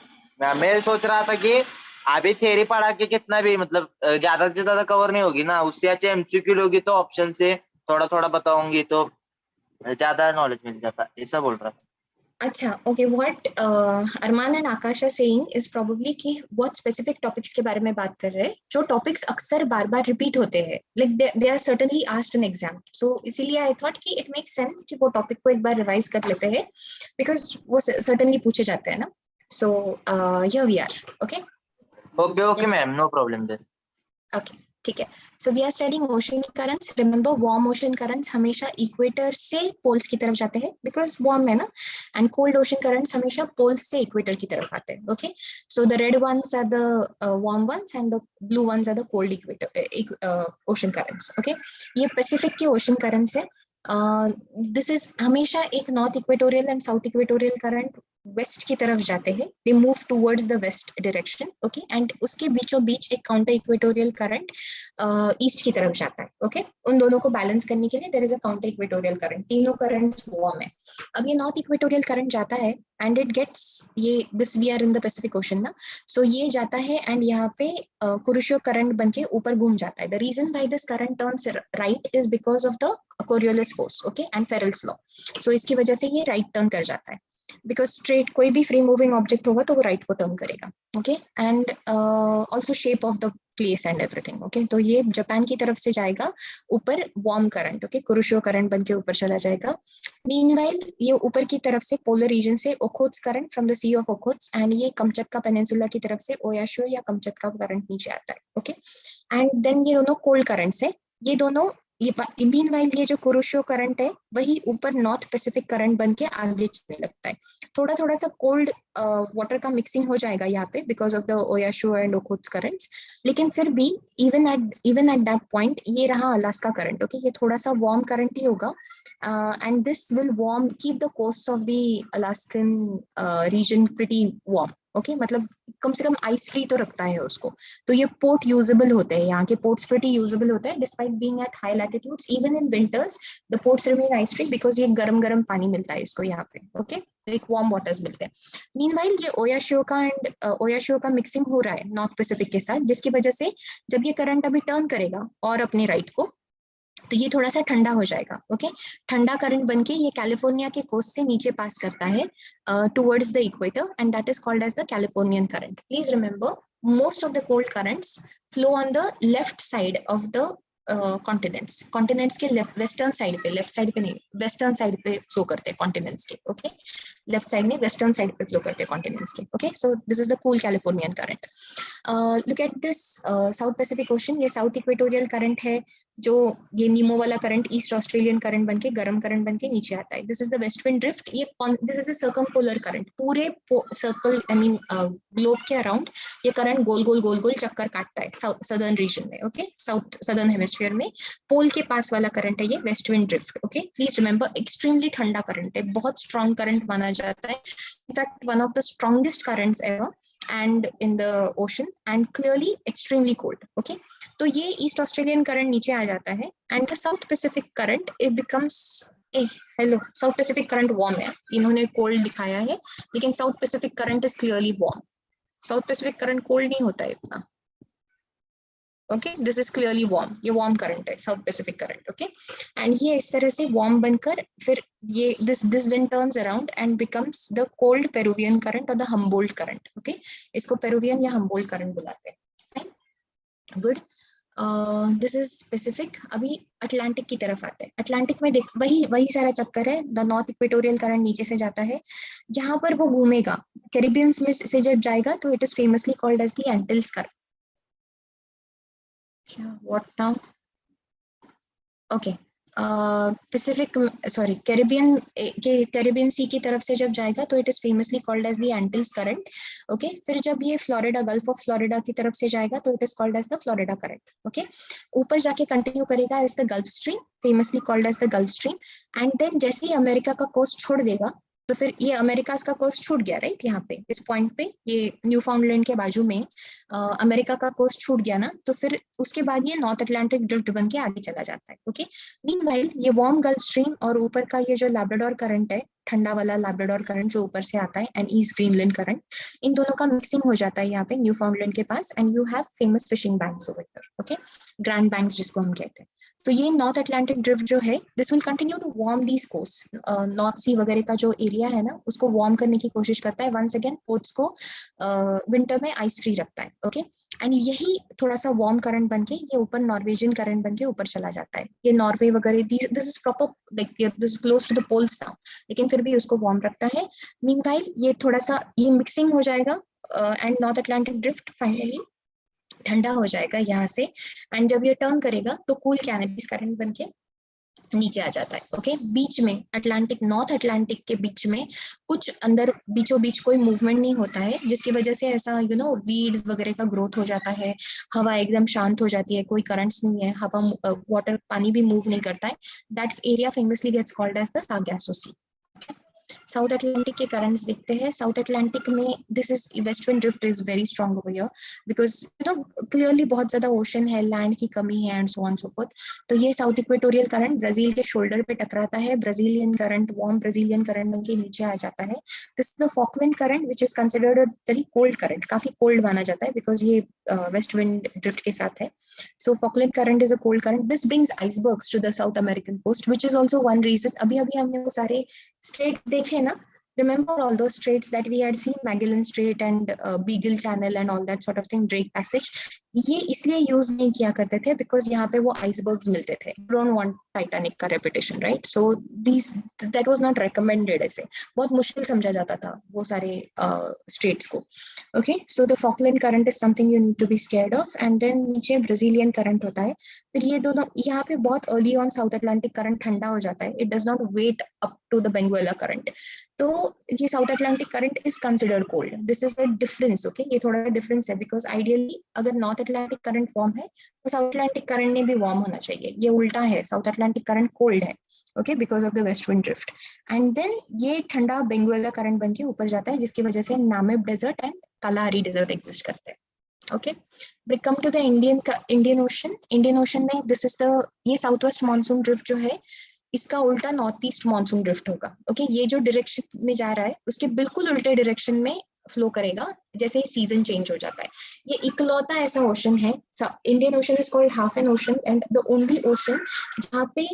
S5: मैं सोच रहा था कि अभी थ्योरी पढ़ा के कितना भी मतलब ज्यादा से ज्यादा कवर नहीं होगी ना, उससे अच्छे एमसीक्यू लोगी तो ऑप्शन से थोड़ा थोड़ा बताऊंगी तो ज्यादा नॉलेज मिल जाता, ऐसा बोल रहा था.
S1: अच्छा, okay, what Arman and Akash are saying is probably कि बहुत specific topics के बारे में बात कर रहे हैं, जो topics अक्सर बार बार repeat होते हैं, like they are certainly asked in exam, so इसीलिए I thought कि it makes sense कि वो topic को एक बार revise कर लेते हैं, because वो certainly पूछे जाते हैं ना. So here we are. Okay.
S5: Okay ma'am, no problem then.
S1: Okay, ठीक है. So we are studying ocean currents. Remember, warm ocean currents हमेशा equator से poles की तरफ जाते हैं, because warm है ना, and cold ocean currents हमेशा poles से equator की तरफ आते हैं. Okay, so the red ones are the warm ones and the blue ones are the cold ocean currents. Okay, ये Pacific के ocean currents है. This is हमेशा एक north equatorial and south equatorial current west की तरफ जाते हैं, they move towards the west direction. Okay, and उसके बीचों बीच एक काउंटर इक्वेटोरियल करंट ईस्ट की तरफ जाता है. Okay, उन दोनों को बैलेंस करने के लिए there is a counter equatorial current. तीनों करंट्स वार्म है. अब ये नॉर्थ इक्वेटोरियल करंट जाता है and it gets ये this we are in the Pacific Ocean ना, so ये जाता है and यहाँ पे कुरुशो करंट बनके ऊपर घूम जाता है. The reason why this current turns right is because of the Coriolis force, okay, and Ferrell's law. So इसकी वजह से ये राइट टर्न कर जाता है, because straight कोई भी free moving object होगा तो वो right को turn करेगा. Okay, and also shape of the place and everything. Okay, तो ये जापान की तरफ से जाएगा ऊपर warm current. Okay, कुरुशो करंट बनके ऊपर चला जाएगा. Meanwhile ये ऊपर की तरफ से polar region से ओखोत्स current from the sea of Okhotsk, and ये कमचटका पेनिनसुला की तरफ से ओयाशु या कमचटका current नीचे आता है. Okay, and then ये दोनों cold currents है. ये दोनों मीनवाइल ये जो कुरुशो करंट है वही ऊपर नॉर्थ पैसिफिक करंट बनके आगे चलने लगता है. थोड़ा थोड़ा सा कोल्ड वाटर का मिक्सिंग हो जाएगा यहाँ पे because of the Oyashio and Okhotsk currents, लेकिन फिर भी इवन एट दैट पॉइंट ये रहा अलास्का करंट. ओके, ये थोड़ा सा वार्म करंट ही होगा and this will keep the coasts of the Alaskan region pretty warm. Okay मतलब कम से कम आइस फ्री तो रखता है उसको। तो ये पोर्ट यूजेबल होते हैं, यहाँ के पोर्ट्स pretty यूजेबल होते हैं despite being at high latitudes. Even in winters the ports remain ice free because ये गरम गरम पानी मिलता है इसको यहाँ पे। ओके एक वार्म वाटर्स मिलते हैं। मीनवाइल ये ओयाशियोका एंड ओयाशियोका मिक्सिंग हो रहा है नॉर्थ पैसिफिक के साथ, जिसकी वजह से जब ये करंट अभी टर्न करेगा और अपने राइट को, तो ये थोड़ा सा ठंडा हो जाएगा। ओके ठंडा करंट बनके ये कैलिफोर्निया के कोस्ट से नीचे पास करता है towards the equator and that is called as the Californian current. Please remember most of the cold currents flow on the left side of the continents के वेस्टर्न साइड पे, लेफ्ट साइड पे नहीं, western side पे flow करते हैं continents के। Okay left side नहीं, western side पे फ्लो करते हैं कॉन्टिनेंट्स के। Okay so this is the cool Californian current. Look at this south Pacific ocean, ये साउथ इक्वेटोरियल करंट है, जो ये नीमो वाला करंट ईस्ट ऑस्ट्रेलियन करंट बनके गर्म करंट बनके नीचे आता है। This is the west wind drift. ये दिस इज अ सर्कमपोलर करंट, पूरे सर्कल आई मीन ग्लोब के अराउंड ये करंट गोल गोल गोल गोल चक्कर काटता है सदर्न रीजन में। ओके साउथ सदर्न हेमिस्फीयर में पोल के पास वाला करंट है ये waste wind drift. Okay please remember extremely ठंडा करंट है, बहुत स्ट्रॉन्ग करंट माना जाता है, in fact one of the strongest currents ever and in the ocean and clearly extremely cold. Okay तो ये ईस्ट ऑस्ट्रेलियन करंट नीचे आ जाता है and the south Pacific current it becomes hello south Pacific current warm है, इन्होंने cold दिखाया है लेकिन south Pacific current is clearly warm. South Pacific current cold नहीं होता है इतना। Okay this is clearly warm, ये वार्म करंट है south Pacific current. Okay and ये इस तरह से वार्म बनकर फिर ये this then turns around and becomes the cold Peruvian current और द हम्बोल्ट करंट। ओके इसको पेरुवियन या हम्बोल्ट करंट बुलाते हैं। Fine good this is specific. अभी अटलांटिक की तरफ आते हैं। अटलांटिक में देख वही सारा चक्कर है, द नॉर्थ इक्वेटोरियल करंट नीचे से जाता है, जहां पर वो घूमेगा कैरिबियंस में से जब जाएगा तो it is famously called as the Antilles current. What now? Okay. Pacific sorry Caribbean sea की तरफ से जब जाएगा तो it is famously called as the Antilles current. Okay फिर जब ये फ्लोरिडा गल्फ ऑफ फ्लोरिडा की तरफ से जाएगा तो it is called as the Florida current. Okay ऊपर जाके कंटिन्यू करेगा as the Gulf Stream, famously called as the Gulf Stream. And then जैसे ही अमेरिका का कोस्ट छोड़ देगा तो फिर ये अमेरिका का कोस्ट छूट गया राइट, यहाँ पे इस पॉइंट पे ये न्यूफाउंडलैंड के बाजू में अमेरिका का कोस्ट छूट गया ना, तो फिर उसके बाद ये नॉर्थ अटलांटिक ड्रिफ्ट बन के आगे चला जाता है। ओके मीनवाइल ये वार्म गल्फ स्ट्रीम और ऊपर का ये जो लैब्राडोर करंट है, ठंडा वाला लैब्राडोर करंट जो ऊपर से आता है, एंड ईस्ट ग्रीनलैंड करंट, इन दोनों का मिक्सिंग हो जाता है यहाँ पे न्यूफाउंडलैंड के पास and you have famous fishing banks over here. Okay grand banks जिसको हम कहते हैं। तो ये नॉर्थ अटलांटिक ड्रिफ्ट जो है this will continue to warm these coast, north sea वगैरह का जो एरिया है ना उसको वार्म करने की कोशिश करता है। वंस अगेन पोर्ट्स को विंटर में आइस फ्री रखता है। ओके एंड यही थोड़ा सा वार्म करंट बनके ये ऊपर नॉर्वेजियन करंट बनके ऊपर चला जाता है। ये नॉर्वे वगैरह this is proper like this is close to the poles now, लेकिन फिर भी उसको वार्म रखता है। मीनवाइल ये थोड़ा सा ये मिक्सिंग हो जाएगा and north Atlantic drift finally ठंडा हो जाएगा यहाँ से एंड जब ये टर्न करेगा तो कूल कैनरीज करंट बनके नीचे आ जाता है। ओके बीच में अटलांटिक नॉर्थ अटलांटिक के बीच में कुछ अंदर बीचों बीच कोई मूवमेंट नहीं होता है, जिसकी वजह से ऐसा यू नो वीड्स वगैरह का ग्रोथ हो जाता है, हवा एकदम शांत हो जाती है, कोई करंट्स नहीं है, हवा वाटर पानी भी मूव नहीं करता है। That area famously gets called as the Sargasso sea. South Atlantic के करंट्स देखते हैं। साउथ अटलांटिक में this is west wind drift is very strong over here because you know clearly बहुत ज्यादा ओशन है, लैंड की कमी है and so on so forth. तो ये साउथ इक्वेटोरियल करंट ब्राजील के शोल्डर पे टकराता है, Brazilian current warm Brazilian current बन के नीचे आ जाता है। This is the Falkland current which is considered a very cold current, काफी कोल्ड माना जाता है बिकॉज ये वेस्ट विंड ड्रिफ्ट के साथ है। So Falkland current is a cold current. This brings icebergs to the south American coast which is also one reason. अभी हमने वो सारे स्ट्रेट देखे ना, remember all those straits that we had seen, Magellan Strait and Beagle Channel and all that sort of thing, Drake Passage, ये इसलिए use नहीं किया करते थे बिकॉज यहाँ पे वो आइसबर्ग्स मिलते थे। डोंट वांट टाइटैनिक का reputation right, so this that was not recommended. ऐसे बहुत मुश्किल समझा जाता था वो सारे स्ट्रेट्स को। Okay so the Falkland current is something you need to be scared of. And then नीचे ब्राजीलियन करंट होता है। फिर ये दोनों यहाँ पे बहुत early on south Atlantic current ठंडा हो जाता है, it does not wait up to the Benguela current. तो ये south Atlantic current is considered cold. This is the difference. Okay ये थोड़ा डिफरेंस है बिकॉज आइडियली अगर नॉर्थ अटलांटिक करंट वार्म है तो साउथ अटलांटिक करंट ने भी वार्म होना चाहिए, ये उल्टा है, साउथ अटलांटिक करंट कोल्ड है। Okay because of the west wind drift. And then ये ठंडा बेंगुएला करंट बन के ऊपर जाता है जिसकी वजह से Namib desert and Kalahari desert exist करते हैं. Okay, we come to the Indian Ocean में this is the ये साउथ वेस्ट मानसून ड्रिफ्ट जो है इसका उल्टा नॉर्थ ईस्ट मानसून ड्रिफ्ट होगा. ओके, ये जो डायरेक्शन में जा रहा है उसके बिल्कुल उल्टे डायरेक्शन में फ्लो करेगा जैसे सीजन चेंज हो जाता है. ये इकलौता ऐसा ओशन है. Indian ocean is called half an ocean and the only ocean जहाँ पे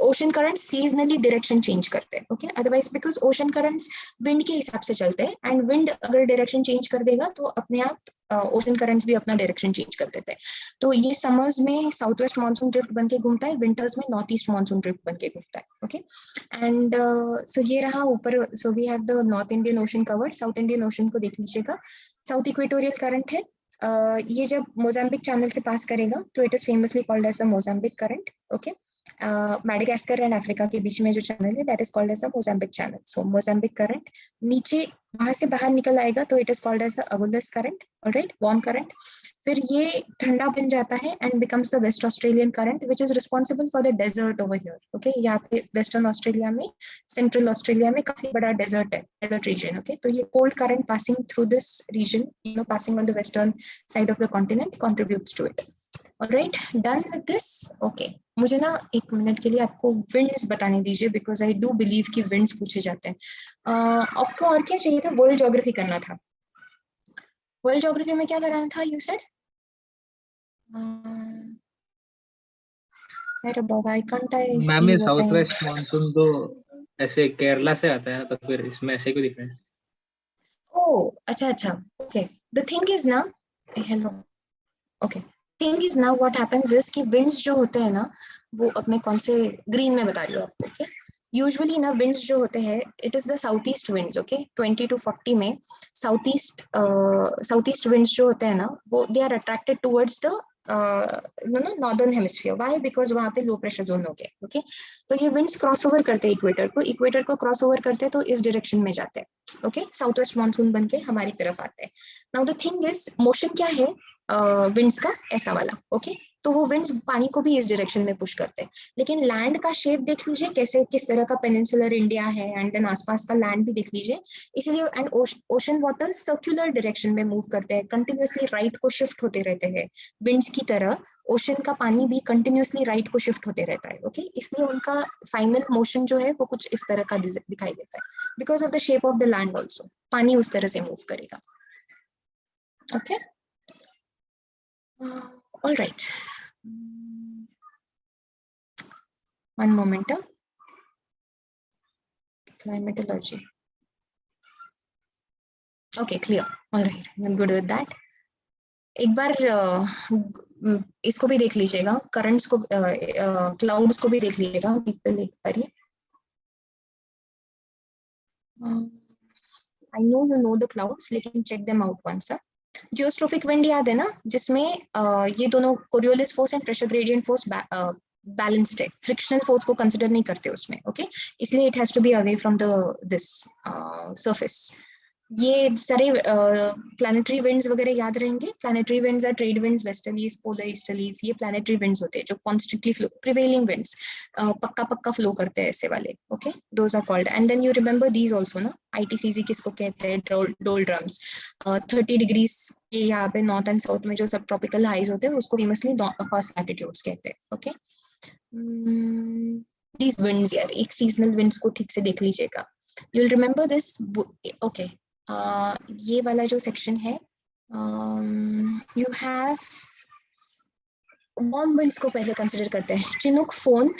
S1: ocean currents seasonally direction change करते हैं. Okay, otherwise because ocean currents wind के हिसाब से चलते हैं एंड विंड अगर डायरेक्शन चेंज कर देगा तो अपने आप ओशन करंट्स भी अपना डायरेक्शन चेंज कर देते हैं. तो ये समर्स में साउथ वेस्ट मानसून ड्रिफ्ट बन के घूमता है, विंटर्स में नॉर्थ ईस्ट मानसून ड्रिफ्ट बन के घूमता है. ओके, एंड सो ये रहा ऊपर. So we have the north Indian ocean covered. South Indian ocean को देख लीजिएगा. साउथ इक्वेटोरियल करंट है. ये जब मोजाम्बिक चैनल से पास करेगा तो it is famously called as the Mozambique current. Okay, Madagascar and Africa के बीच में जो चैनल है that is called as the Mozambique channel. So Mozambique current नीचे वहां से बाहर निकल आएगा तो it is called as the Agulhas current. Alright, warm current. फिर ये ठंडा बन जाता है and becomes the west Australian current which is responsible for the desert over here. Okay, यहाँ पे वेस्टर्न ऑस्ट्रेलिया में, सेंट्रल ऑस्ट्रेलिया में काफी बड़ा डेजर्ट है, डेजर्ट रीजन. ओके, तो ये cold current passing through this region, you know, passing on the western side of the continent contributes to it. Alright, done with this. Okay, मुझे ना 1 minute के लिए आपको विंड्स बताने दीजिए बिकॉज आई डू बिलीव कि विंड्स पूछे जाते हैं. आपको और क्या चाहिए था? वर्ल्ड ज्योग्राफी करना था. वर्ल्ड ज्योग्राफी में क्या कराना था? यू सेड अरे बाबा, आई कांट आई
S4: मैम
S1: सी
S4: ये
S1: what
S4: south
S1: I.
S4: West monsoon तो ऐसे केरला से आता है ना, तो फिर इसमें ऐसे क्यों दिख रहा है?
S1: Oh, अच्छा. Okay. The thing is ना, hello. Okay. Thing is ना, what happens is कि winds जो होते हैं ना, वो अपने कौन से green में बता रही हूँ आपको. Okay. Usually ना winds जो होते हैं, it is the southeast winds. Okay. 20 to 40 में southeast winds जो होते हैं ना, वो they are attracted towards the northern hemisphere. Why? Because वहां पे लो प्रेशर जोन हो गया. ओके, तो ये विंड्स क्रॉस ओवर करते हैं इक्वेटर को क्रॉस ओवर करते हैं तो इस डायरेक्शन में जाते हैं. ओके, साउथ वेस्ट मानसून बन के हमारी तरफ आते हैं. Now the thing is motion क्या है विंड्स का? ऐसा वाला. ओके, तो वो विंड्स पानी को भी इस डायरेक्शन में पुश करते हैं. लेकिन लैंड का शेप देख लीजिए कैसे, किस तरह का पेनिनसुलर इंडिया है एंड देन आसपास का लैंड भी देख लीजिए. इसलिए and ocean waters circular direction में मूव करते हैं, कंटिन्यूअसली राइट को शिफ्ट होते रहते हैं. विंड्स की तरह ओशन का पानी भी कंटिन्यूअसली राइट को शिफ्ट होते रहता है. ओके, इसलिए उनका फाइनल मोशन जो है वो कुछ इस तरह का दिखाई देता है because of the shape of the land. Also पानी उस तरह से मूव करेगा. Okay, all right, one moment. Climatology. Okay, clear. All right, I'm good with that. एक बार इसको भी देख लीजिएगा, करंट्स को, क्लाउड्स को भी देख लीजिएगा. पीपल एक बार I know you know the clouds, लेकिन check them out once. Geostrophic wind याद है ना, जिसमें ये दोनों Coriolis force and pressure gradient force balanced है, फ्रिक्शनल फोर्स को कंसिडर नहीं करते उसमें. ओके, इसलिए it has to be away from the this surface. ये सारे प्लैनेटरी विंड्स वगैरह याद रहेंगे. Planetary winds are trade winds, westerlies, polar easterlies. ये प्लैनेटरी विंड्स होते हैं जो कॉन्स्टेंटली फ्लो, प्रिवेलिंग विंड्स, पक्का फ्लो करते हैं ऐसे वाले. Okay, those are called. And then you remember these also ना, ITCZ किसको कहते हैं? डोल ड्रम्स. 30 डिग्रीज के यहाँ पे नॉर्थ एंड साउथ में जो सब ट्रॉपिकल हाइज होते हैं उसको फेमसली हॉट लैटिट्यूड्स कहते हैं. ओके, दीज विंड्स यार, एक सीजनल विंड्स को ठीक से देख लीजिएगा. You will remember this. Okay, ये वाला जो सेक्शन है, यू हैव वार्म विंड्स को पहले कंसिडर करते हैं. चिनूक, फोन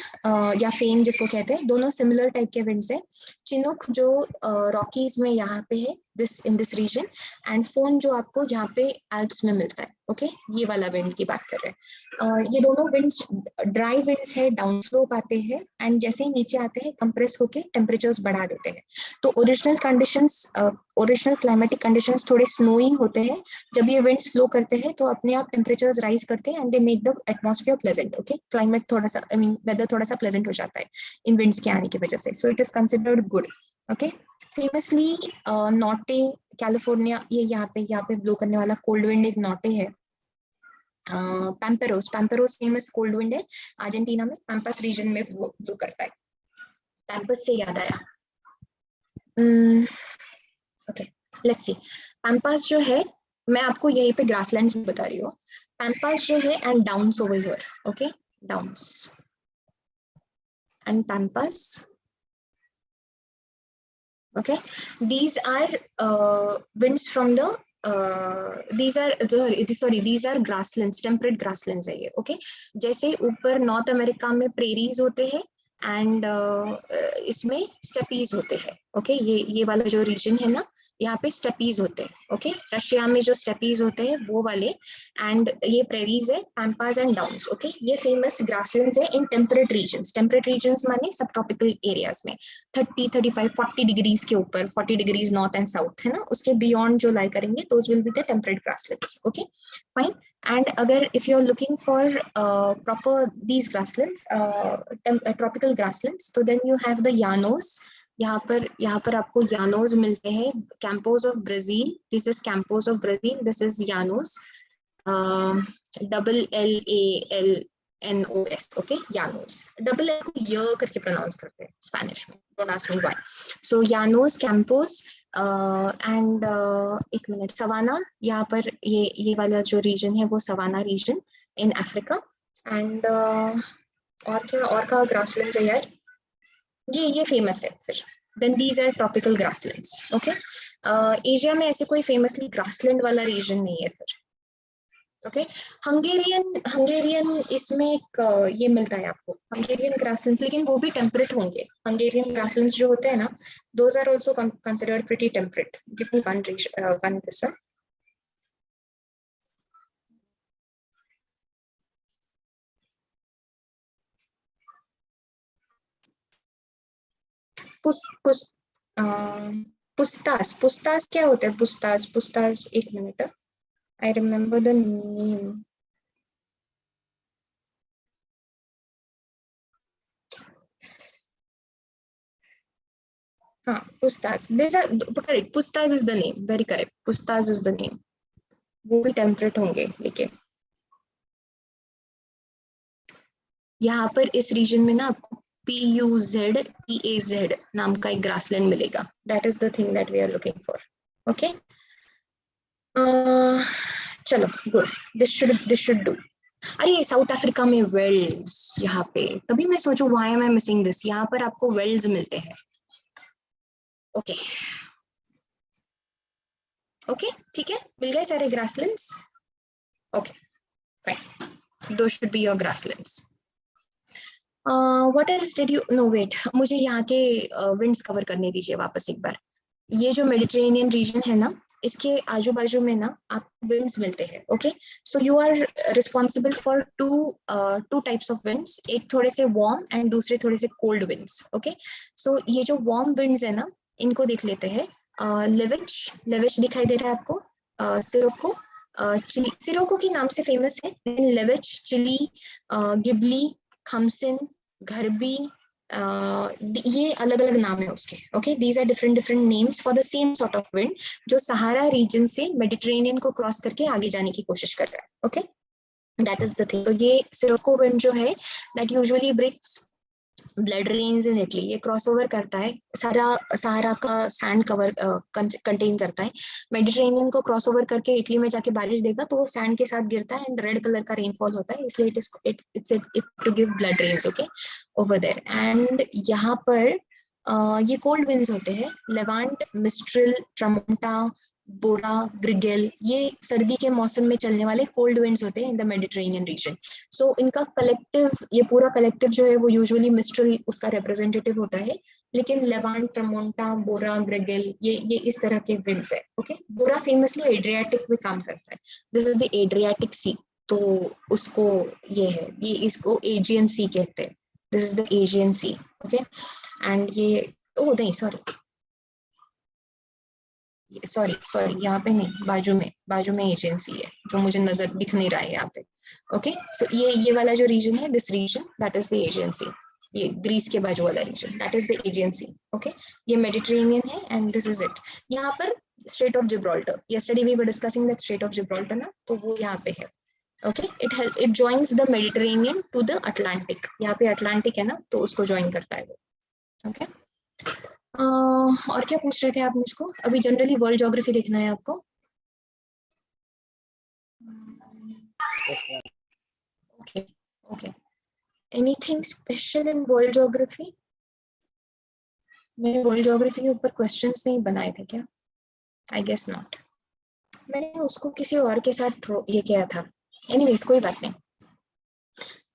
S1: या फेन जिसको कहते हैं, दोनों सिमिलर टाइप के विंड्स है. चिनूक जो रॉकीज में यहाँ पे है, this in this region, and foehn जो आपको यहाँ पे एल्प्स में मिलता है. ओके, ये वाला विंड की बात कर रहे हैं. ये दोनों विंड्स ड्राई विंड्स है, डाउन स्लोप आते हैं एंड जैसे ही नीचे आते हैं कंप्रेस होके टेम्परेचर्स बढ़ा देते हैं. तो original conditions, original climatic conditions थोड़े स्नोइंग होते हैं. जब ये विंड्स फ्लो करते हैं तो अपने आप टेम्परेचर्स राइज करते हैं and they make the atmosphere pleasant. Okay, climate थोड़ा सा, आई मीन वेदर थोड़ा सा प्लेजेंट हो जाता है इन विंड्स के आने की वजह से. So it is considered good. Okay, famously नॉटे, कैलिफोर्निया, ये यहाँ पे ब्लो करने वाला कोल्ड विंड एक नॉटे है. पैम्पेरोस फेमस कोल्ड विंड है अर्जेंटीना में, पैम्पस रीजन में ब्लो करता है. पैम्पस से याद आया. ओके, लेट्स सी, पैम्पास जो है, मैं आपको यहीं पे ग्रासलैंड्स बता रही हूँ, पैम्पास जो है and downs over here, okay, downs and pampas, okay, these are winds from the these are these are grasslands, temperate grasslands है ये, okay, जैसे ऊपर नॉर्थ अमेरिका में प्रेरीज होते हैं एंड इसमें स्टेपीज होते हैं, ओके, ये वाला जो रीजन है ना, यहाँ पे स्टेपीज होते हैं, ओके, रशिया में जो स्टेपीज होते हैं वो वाले, एंड ये प्रेरीज है, पैम्पास एंड डाउन्स, ओके, ये फेमस ग्रासलैंड्स है इन टेम्परेट रीजन्स माने सब ट्रॉपिकल एरियाज में 30, 35, 40 डिग्रीज के ऊपर, 40 डिग्रीज नॉर्थ एंड साउथ है ना, उसके बियॉन्ड जो लाई करेंगे those will be the temperate grasslands, okay, fine. And अगर if you are looking for proper these grasslands, tropical grasslands, तो then you have the llanos, यहाँ पर आपको यानोस मिलते हैं, campos of Brazil, this is campos of Brazil, this is llanos, LLALNOS, okay, llanos, double L को य करके pronounce करते हैं स्पेनिश में, don't ask me why, so llanos, campos and एक मिनट, सवाना, यहाँ पर ये वाला जो रीजन है वो savanna region in Africa, and और क्या और का ग्रासलैंड है यार, ये फेमस है फिर, then these are tropical grasslands, okay. Asia में ऐसे कोई फेमसली ग्रासलैंड वाला रीजन नहीं है फिर, ओके। हंगेरियन इसमें एक ये मिलता है आपको, हंगेरियन ग्रासलैंड्स, लेकिन वो भी टेम्परेट होंगे, हंगेरियन ग्रासलैंड्स जो होते हैं ना, those are also considered pretty temperate, give me one this, pusztas क्या होता है, पुस्तास एक minute, I remember the name, हाँ, pusztas, correct, pusztas is the name, very correct, pusztas is the name, वो भी टेम्परेट होंगे, लेकिन यहाँ पर इस रीजन में ना आपको PUZEAZ नाम का एक ग्रासलैंड मिलेगा, that is the thing that we are looking for, okay. चलो, गुड, दिस शुड डू। अरे साउथ अफ्रीका में वेल्स, यहाँ पे तभी मैं सोचूं why am I missing this, यहाँ पर आपको वेल्स मिलते हैं, ओके, ओके, ठीक है, मिल गए सारे grasslands, okay, fine, those should be your grasslands. What else did you, no wait, मुझे यहाँ के विंड्स कवर करने दीजिए वापस एक बार। ये जो मेडिटेरेनियन रीजन है ना, इसके आजू बाजू में ना आपको विंड्स मिलते हैं, okay, so you are responsible for two types of winds, एक थोड़े से वार्म एंड दूसरे थोड़े से कोल्ड विंड्स, ओके। सो ये जो वार्म विंड्स है ना, इनको देख लेते हैं, लेविच दिखाई दे रहा है आपको, सिरोको, सिरोको के नाम से फेमस है, लेविच, चिली, गिबली, खमसिन, घरबी, ये अलग अलग नाम है उसके, okay, these are different names for the same sort of wind जो सहारा रीजन से मेडिटेरेनियन को क्रॉस करके आगे जाने की कोशिश कर रहा है, okay, that is the thing. तो ये सिरोको विंड जो है, that usually breaks blood rains in Italy, ये क्रॉसओवर करता है, सारा सहारा का सैंड कवर कंटेन करता है, मेडिटेरेनियन को क्रॉसओवर करके इटली में जाके बारिश देगा तो वो सैंड के साथ गिरता है एंड रेड कलर का रेनफॉल होता है, इसलिए it to give blood rains, okay, over there. And यहाँ पर ये कोल्ड विंड्स होते हैं, लेवांट, मिस्ट्रल, ट्रमोंटा, बोरा, ग्रिगेल, ये सर्दी के मौसम में चलने वाले कोल्ड विंड्स होते हैं इन द मेडिटेरेनियन रीजन। सो इनका कलेक्टिव, ये पूरा कलेक्टिव जो है वो यूजुअली मिस्ट्रल उसका रिप्रेजेंटेटिव होता है, लेकिन लेवांट, ट्रमोंटा, बोरा, ग्रिगेल, ये इस तरह के विंड्स है, ओके। बोरा फेमसली एड्रियाटिक में काम करता है, दिस इज द एड्रियाटिक सी, तो उसको ये है, ये इसको एजियन सी कहते हैं, this is the Aegean Sea, okay. And ये नहीं सॉरी यहाँ पे नहीं, बाजू में एजेंसी है जो मुझे नजर दिख नहीं रहा है यहाँ पे, ओके। सो ये वाला जो रीजन है, this region, that is the agency, ये ग्रीस के बाजू वाला region, that is the agency, okay. ये मेडिटेरेनियन है एंड दिस इज इट। यहाँ पर Strait of Gibraltar, yesterday we were discussing that Strait of Gibraltar ना, तो वो यहाँ पे है, okay. It joins the Mediterranean to the Atlantic, यहाँ पे अटलांटिक है ना, तो उसको ज्वाइन करता है वो, ओके। और क्या पूछ रहे थे आप मुझको? अभी जनरली वर्ल्ड ज्योग्राफी देखना है आपको? Okay okay, anything special in world geography? मैंने वर्ल्ड ज्योग्राफी के ऊपर क्वेश्चंस नहीं बनाए थे क्या? I guess not. मैंने उसको किसी और के साथ ये किया था। एनीवेज कोई बात नहीं।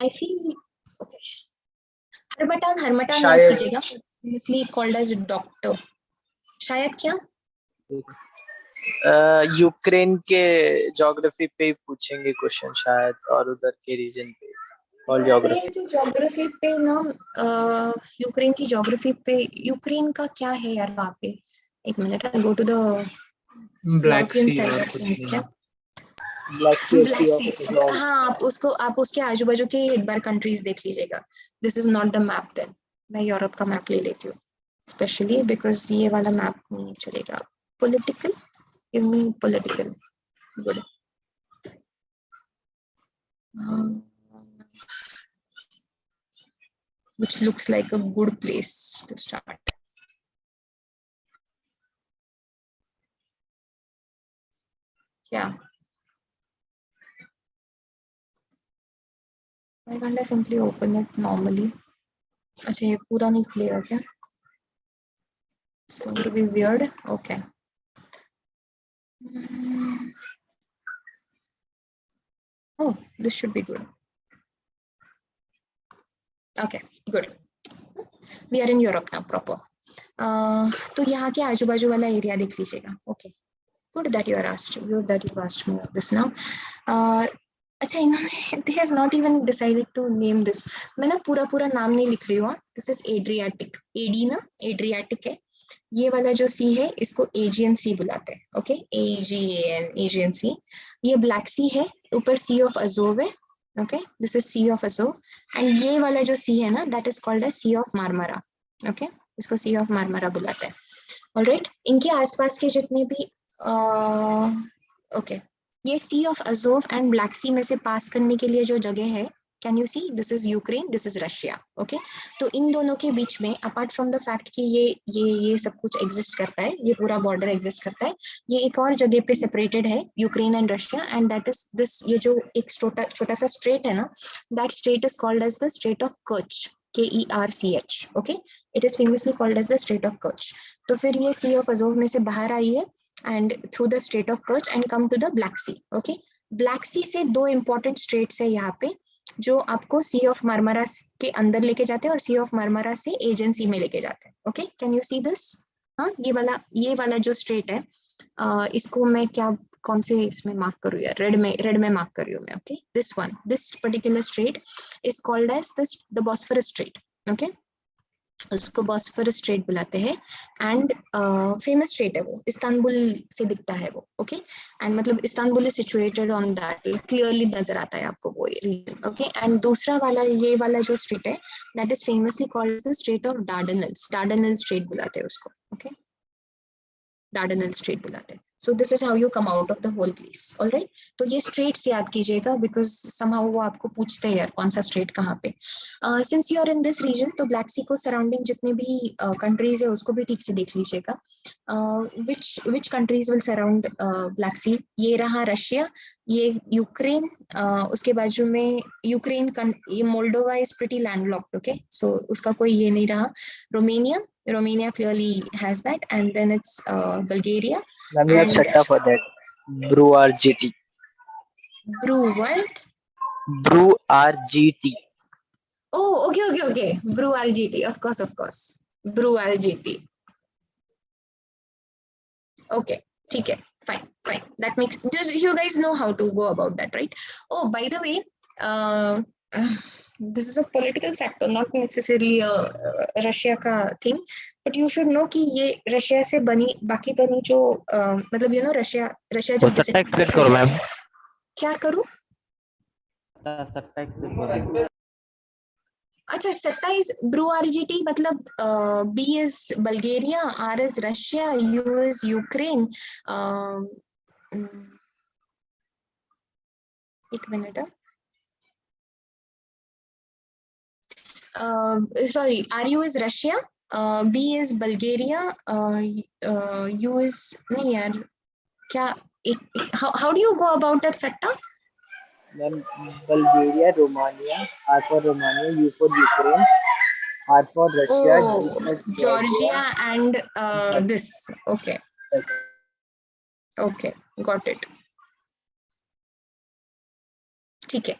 S1: I feel okay. हरमटान हरमटान मत
S2: शायद
S1: कीजिएगा, मोस्टली कॉल्ड एज डॉक्टर। शायद क्या?
S2: यूक्रेन के ज्योग्राफी पे ही पूछेंगे क्वेश्चन शायद, और उधर के रीजन पे और
S1: यूक्रेन
S2: ज्योग्राफी।
S1: की ज्योग्राफी पे ना, यूक्रेन की ज्योग्राफी पे, यूक्रेन का क्या है यार वहाँ पे? एक minute, I go to the
S4: black
S1: European
S4: sea
S1: side
S4: और
S1: ऑफ
S4: कुछ
S1: थिंग्स। क्या?
S4: नहीं।
S2: Black Sea,
S1: black
S2: of
S1: sea.
S2: Bengal.
S1: हाँ, आप उसके आजू बाजू के एक बार कंट्रीज देख लीजिएगा। This is not the map then. मैं यूरोप का मैप ले लेती हूँ स्पेशली बिकॉज ये वाला मैप नहीं चलेगा। Political, give me political. Good. which looks like a good place to start. Yeah. Why can't I simply open it normally? अच्छा, ये पूरा नहीं खुलेगा क्या? It's going to be weird. Okay. Oh, this should be good. Okay, good. We are in Europe now proper. तो यहाँ के आजू बाजू वाला एरिया देख लीजिएगा. Okay. Good that you are asked. Good that you asked me this now. अच्छा, इन्होंने they have not even decided to name this. मैं ना पूरा नाम नहीं लिख रही हूँ. This is Adriatic. AD ना Adriatic है. ये वाला जो सी है इसको एजियन सी बुलाते हैं. Okay, AGAN, Aegean sea. ये ब्लैक सी है, ऊपर सी ऑफ अजोव है. Okay, this is sea of Azov. And ये वाला जो सी है ना, that is called as sea of Marmara. Okay, इसको सी ऑफ मारमारा बुलाते हैं. ऑलराइट, इनके आसपास के जितने भी ओके, ये Sea of Azov and Black सी में से पास करने के लिए जो जगह है, can you see, this is Ukraine, this is Russia. Okay, तो इन दोनों के बीच में अपार्ट फ्रॉम द फैक्ट कि ये सब कुछ एग्जिस्ट करता है, ये पूरा बॉर्डर एग्जिस्ट करता है, ये एक और जगह पे सेपरेटेड है, Ukraine and Russia. And that is this, ये जो एक छोटा सा स्ट्रेट है ना, that strait is called as the strait of Kerch. KERCH. Okay, it is famously called as the strait of Kerch. तो फिर ये सी ऑफ अजोव में से बाहर आई है and through the Strait of Kerch and come to the Black Sea. Okay, Black Sea से दो important straits है यहाँ पे जो आपको Sea of Marmara के अंदर लेके जाते हैं और Sea of Marmara से एजेंसी में लेके जाते हैं. Okay, can you see this? हाँ, ये वाला जो स्ट्रेट है, इसको मैं क्या, कौन से इसमें मार्क करूँ यार? रेड में मार्क कर रही हूँ मैं. Okay, this particular strait is called as the Bosphorus strait. Okay, उसको बॉस्फोरस स्ट्रेट बुलाते हैं. एंड फेमस स्ट्रेट है वो, इस्तांबुल से दिखता है वो. ओके, एंड मतलब Istanbul is situated on that, clearly नजर आता है आपको वो रीजन. ओके, एंड दूसरा वाला, ये वाला जो स्ट्रेट है, that is famously called the strait of Dardanelles. Dardanelles strait बुलाते हैं उसको. ओके, डार्डनल स्ट्रेट बुलाते हैं. So this is how you come out of the whole place. All right, तो ये स्ट्रेट्स याद कीजिएगा बिकॉज somehow वो आपको पूछते हैं यार कौन सा स्ट्रेट कहाँ पे. Since you are in this region, तो ब्लैक सी को सराउंडिंग जितने भी कंट्रीज है उसको भी ठीक से देख लीजिएगा. which countries will surround black sea? ये रहा रशिया, ये यूक्रेन, उसके बाजू में यूक्रेन, ये Moldova is pretty landlocked. Okay, so उसका कोई ये नहीं रहा. Romania clearly has that, and then it's Bulgaria.
S2: Ma'am, you have set up for that. Brew RGT.
S1: Brew what?
S2: Brew RGT.
S1: Oh, okay. Brew RGT, of course. Brew RGT. Okay, ठीक है, fine. That makes, you guys know how to go about that, right? Oh, by the way, this is a political factor, not necessarily a Russia का thing, but you should know कि ये Russia से बाकी बनी जो मतलब you know Russia जब
S5: सट्टा एक्सप्लेन करो मैम.
S1: क्या करूँ?
S5: सट्टा एक्सप्लेन करो.
S1: अच्छा, सट्टा इज ब्रू RGT, मतलब B is Bulgaria, R is Russia, U is Ukraine. एक minute, sorry, RU is Russia, B is Bulgaria, U is नहीं यार क्या how do you go about that सट्टा?
S2: Then Bulgaria, Romania, R for Romania, U for Ukraine, R for Russia, G
S1: Oh,
S2: for
S1: Georgia
S2: Georgia,
S1: and this. Okay, okay, got it. ठीक है.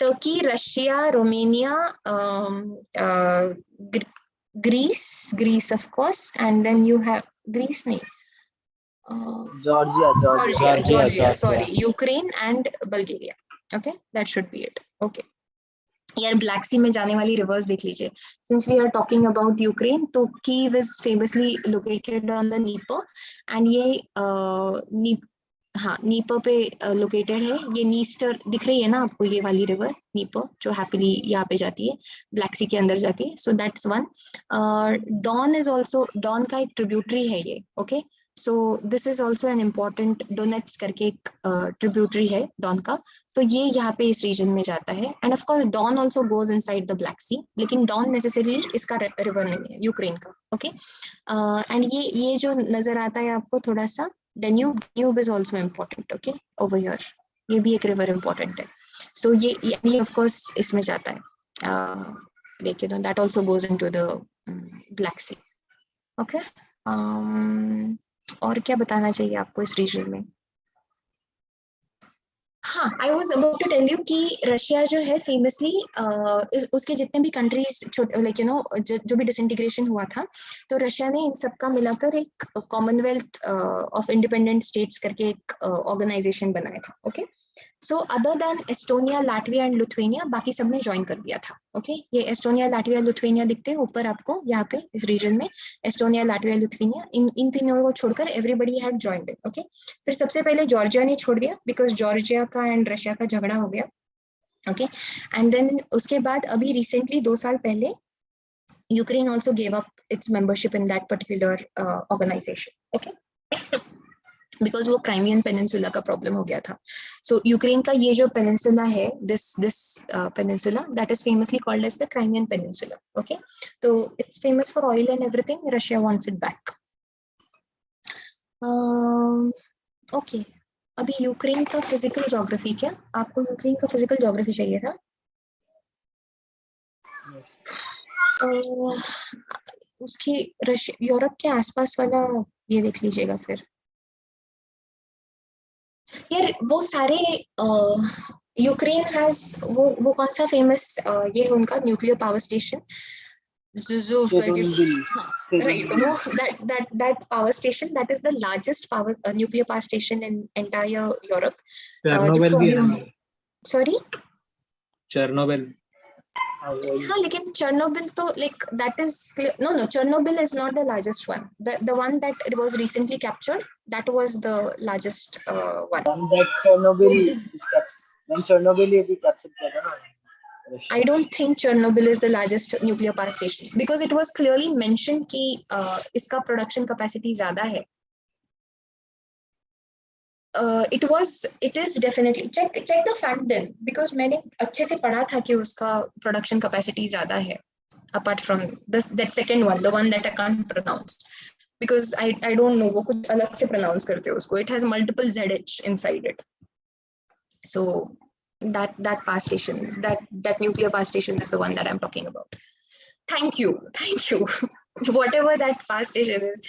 S1: Turkey, Russia, Romania, Greece of course, and then you have Greece नहीं.
S2: Georgia.
S1: Georgia, sorry, Ukraine and Bulgaria. Okay, that should be it. Okay. यार black सी में जाने वाली rivers देख लीजिए. Since we are talking about Ukraine, तो Kyiv is famously located on the Dnieper, and ये हाँ नीपर पे लोकेटेड है. ये नीस्टर दिख रही है ना आपको, ये वाली रिवर नीपर जो हैप्पीली यहाँ पे जाती है, ब्लैक सी के अंदर जाती है. So that's one. Don is also, Don का एक ट्रिब्यूटरी है ये. Okay, so this is also an important, Donets करके एक ट्रिब्यूटरी है डॉन का. तो ये यहाँ पे इस रीजन में जाता है. And of course Don also goes inside the black sea, लेकिन डॉन नेसेसरीली इसका रिवर नहीं है, यूक्रेन का. ओके, एंड ये जो नजर आता है आपको थोड़ा सा, Danube is also important. Okay, over here ये भी एक रिवर important है. So ये of course इसमें जाता है. like you know that also goes into the Black Sea. Okay, और क्या बताना चाहिए आपको इस रीजन में? हाँ, I was about to tell you कि रशिया जो है फेमसली उसके जितने भी कंट्रीज लाइक यू नो जो भी डिसइंटीग्रेशन हुआ था, तो रशिया ने इन सबका मिलाकर एक कॉमनवेल्थ ऑफ इंडिपेंडेंट स्टेट्स करके एक ऑर्गेनाइजेशन बनाया था. Okay, so other than Estonia, Latvia and Lithuania, बाकी सबने ज्वाइन कर दिया था. ओके, ये एस्टोनिया, लाटविया, लिथुआनिया दिखते हैं ऊपर आपको यहाँ पे इस रीजन में. एस्टोनिया, लाटविया, लिथुआनिया, इन तीनों को छोड़कर एवरीबडी हैड जॉइंड. ओके, फिर सबसे पहले जॉर्जिया ने छोड़ दिया बिकॉज जॉर्जिया का एंड रशिया का झगड़ा हो गया. ओके, एंड देन उसके बाद अभी रिसेंटली 2 साल पहले Ukraine also gave up its membership in that particular organisation. Okay, because वो क्राइमियन पेनिनसुला का प्रॉब्लम हो गया था. सो यूक्रेन का ये जो पेनिनसुला है, this peninsula, that is famously called as the Crimean peninsula. Okay, तो it's famous for oil and everything. Russia wants it back. Okay, अभी यूक्रेन का फिजिकल ज्योग्राफी, क्या आपको यूक्रेन का फिजिकल ज्योग्राफी चाहिए था? उसकी यूरोप के आसपास वाला ये देख लीजिएगा. फिर यार वो सारे यूक्रेन हैज वो कौन सा फेमस ये है उनका nuclear power station, right? That power station, that is the largest power nuclear power station in entire Europe.
S4: Chernobyl भी है.
S1: Sorry,
S4: Chernobyl.
S1: हाँ, लेकिन चेरनोबिल तो like that is no Chernobyl is not the largest one. The one that it was recently captured, that was the largest one.
S2: And that Chernobyl is captured. Then Chernobyl ये भी captured किया था ना.
S1: I don't think Chernobyl is the largest nuclear power station because it was clearly mentioned कि इसका production capacity ज़्यादा है. It is definitely check the fact then, because मैंने अच्छे से पढ़ा था कि उसका production capacity ज़्यादा है apart from that second one, the one that I can't pronounce because I don't know, वो कुछ अलग से pronounce करते हैं उसको. It has multiple ZH inside it. So that power station, that nuclear power station is the one that I'm talking about. Thank you. Whatever that power station is,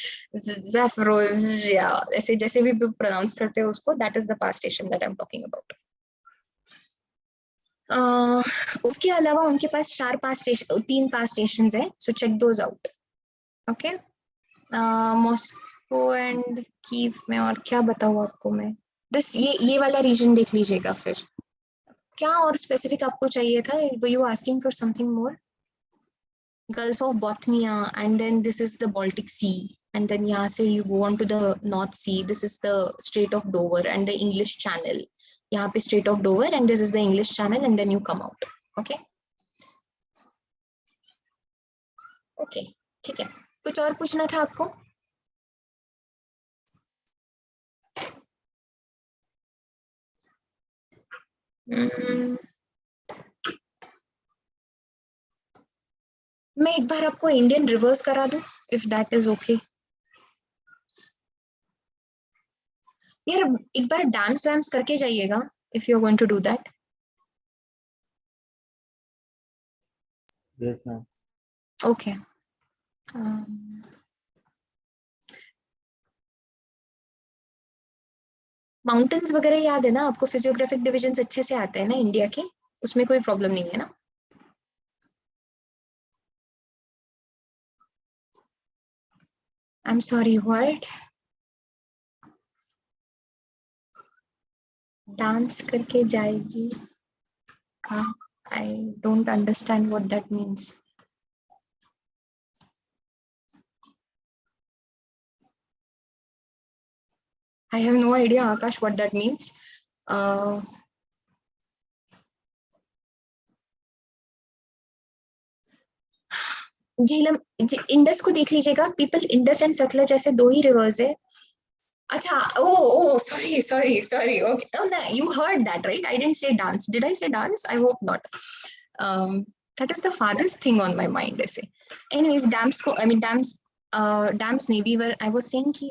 S1: Zaporozhye, ऐसे जैसे भी pronounce करते हैं उसको, that is the power station that I'm talking about. उसके अलावा उनके पास 3 power stations हैं, so check those out. Okay, Moscow and Kyiv में और क्या बताऊँ आपको मैं. this ये वाला रीजन देख लीजिएगा. फिर क्या और स्पेसिफिक आपको चाहिए था? Were you asking for something more? Gulf of Bothnia, and then this is the Baltic Sea, and then यहाँ से you go on to the North Sea. This is the Strait of Dover and the English Channel. यहाँ पे Strait of Dover and this is the English Channel, and then you come out. Okay. Okay, ठीक है. कुछ और पूछना था आपको? मैं एक बार आपको इंडियन रिवर्स करा दूं, इफ दैट इज ओके। यार एक बार डांस वांस करके जाइएगा, if you are going to do that.
S2: Yes ma'am.
S1: Okay. Mountains वगैरह याद है ना आपको? फिजियोग्राफिक डिविजन्स अच्छे से आते हैं ना इंडिया के, उसमें कोई प्रॉब्लम नहीं है ना? I am sorry, what? Dance करके जाएगी? I don't understand what that means. I have no idea, Akash, what that means. Jhelum, Indus को देख लीजिएगा पीपल, इंडस एंड सतलज ऐसे दो ही रिवर्स है। अच्छा, oh, sorry, okay. Oh, no, you heard that, right? I didn't say dance. Did I say dance? I hope not. That is the farthest thing on my mind, I say. Anyways, dams Navy, where I was saying कि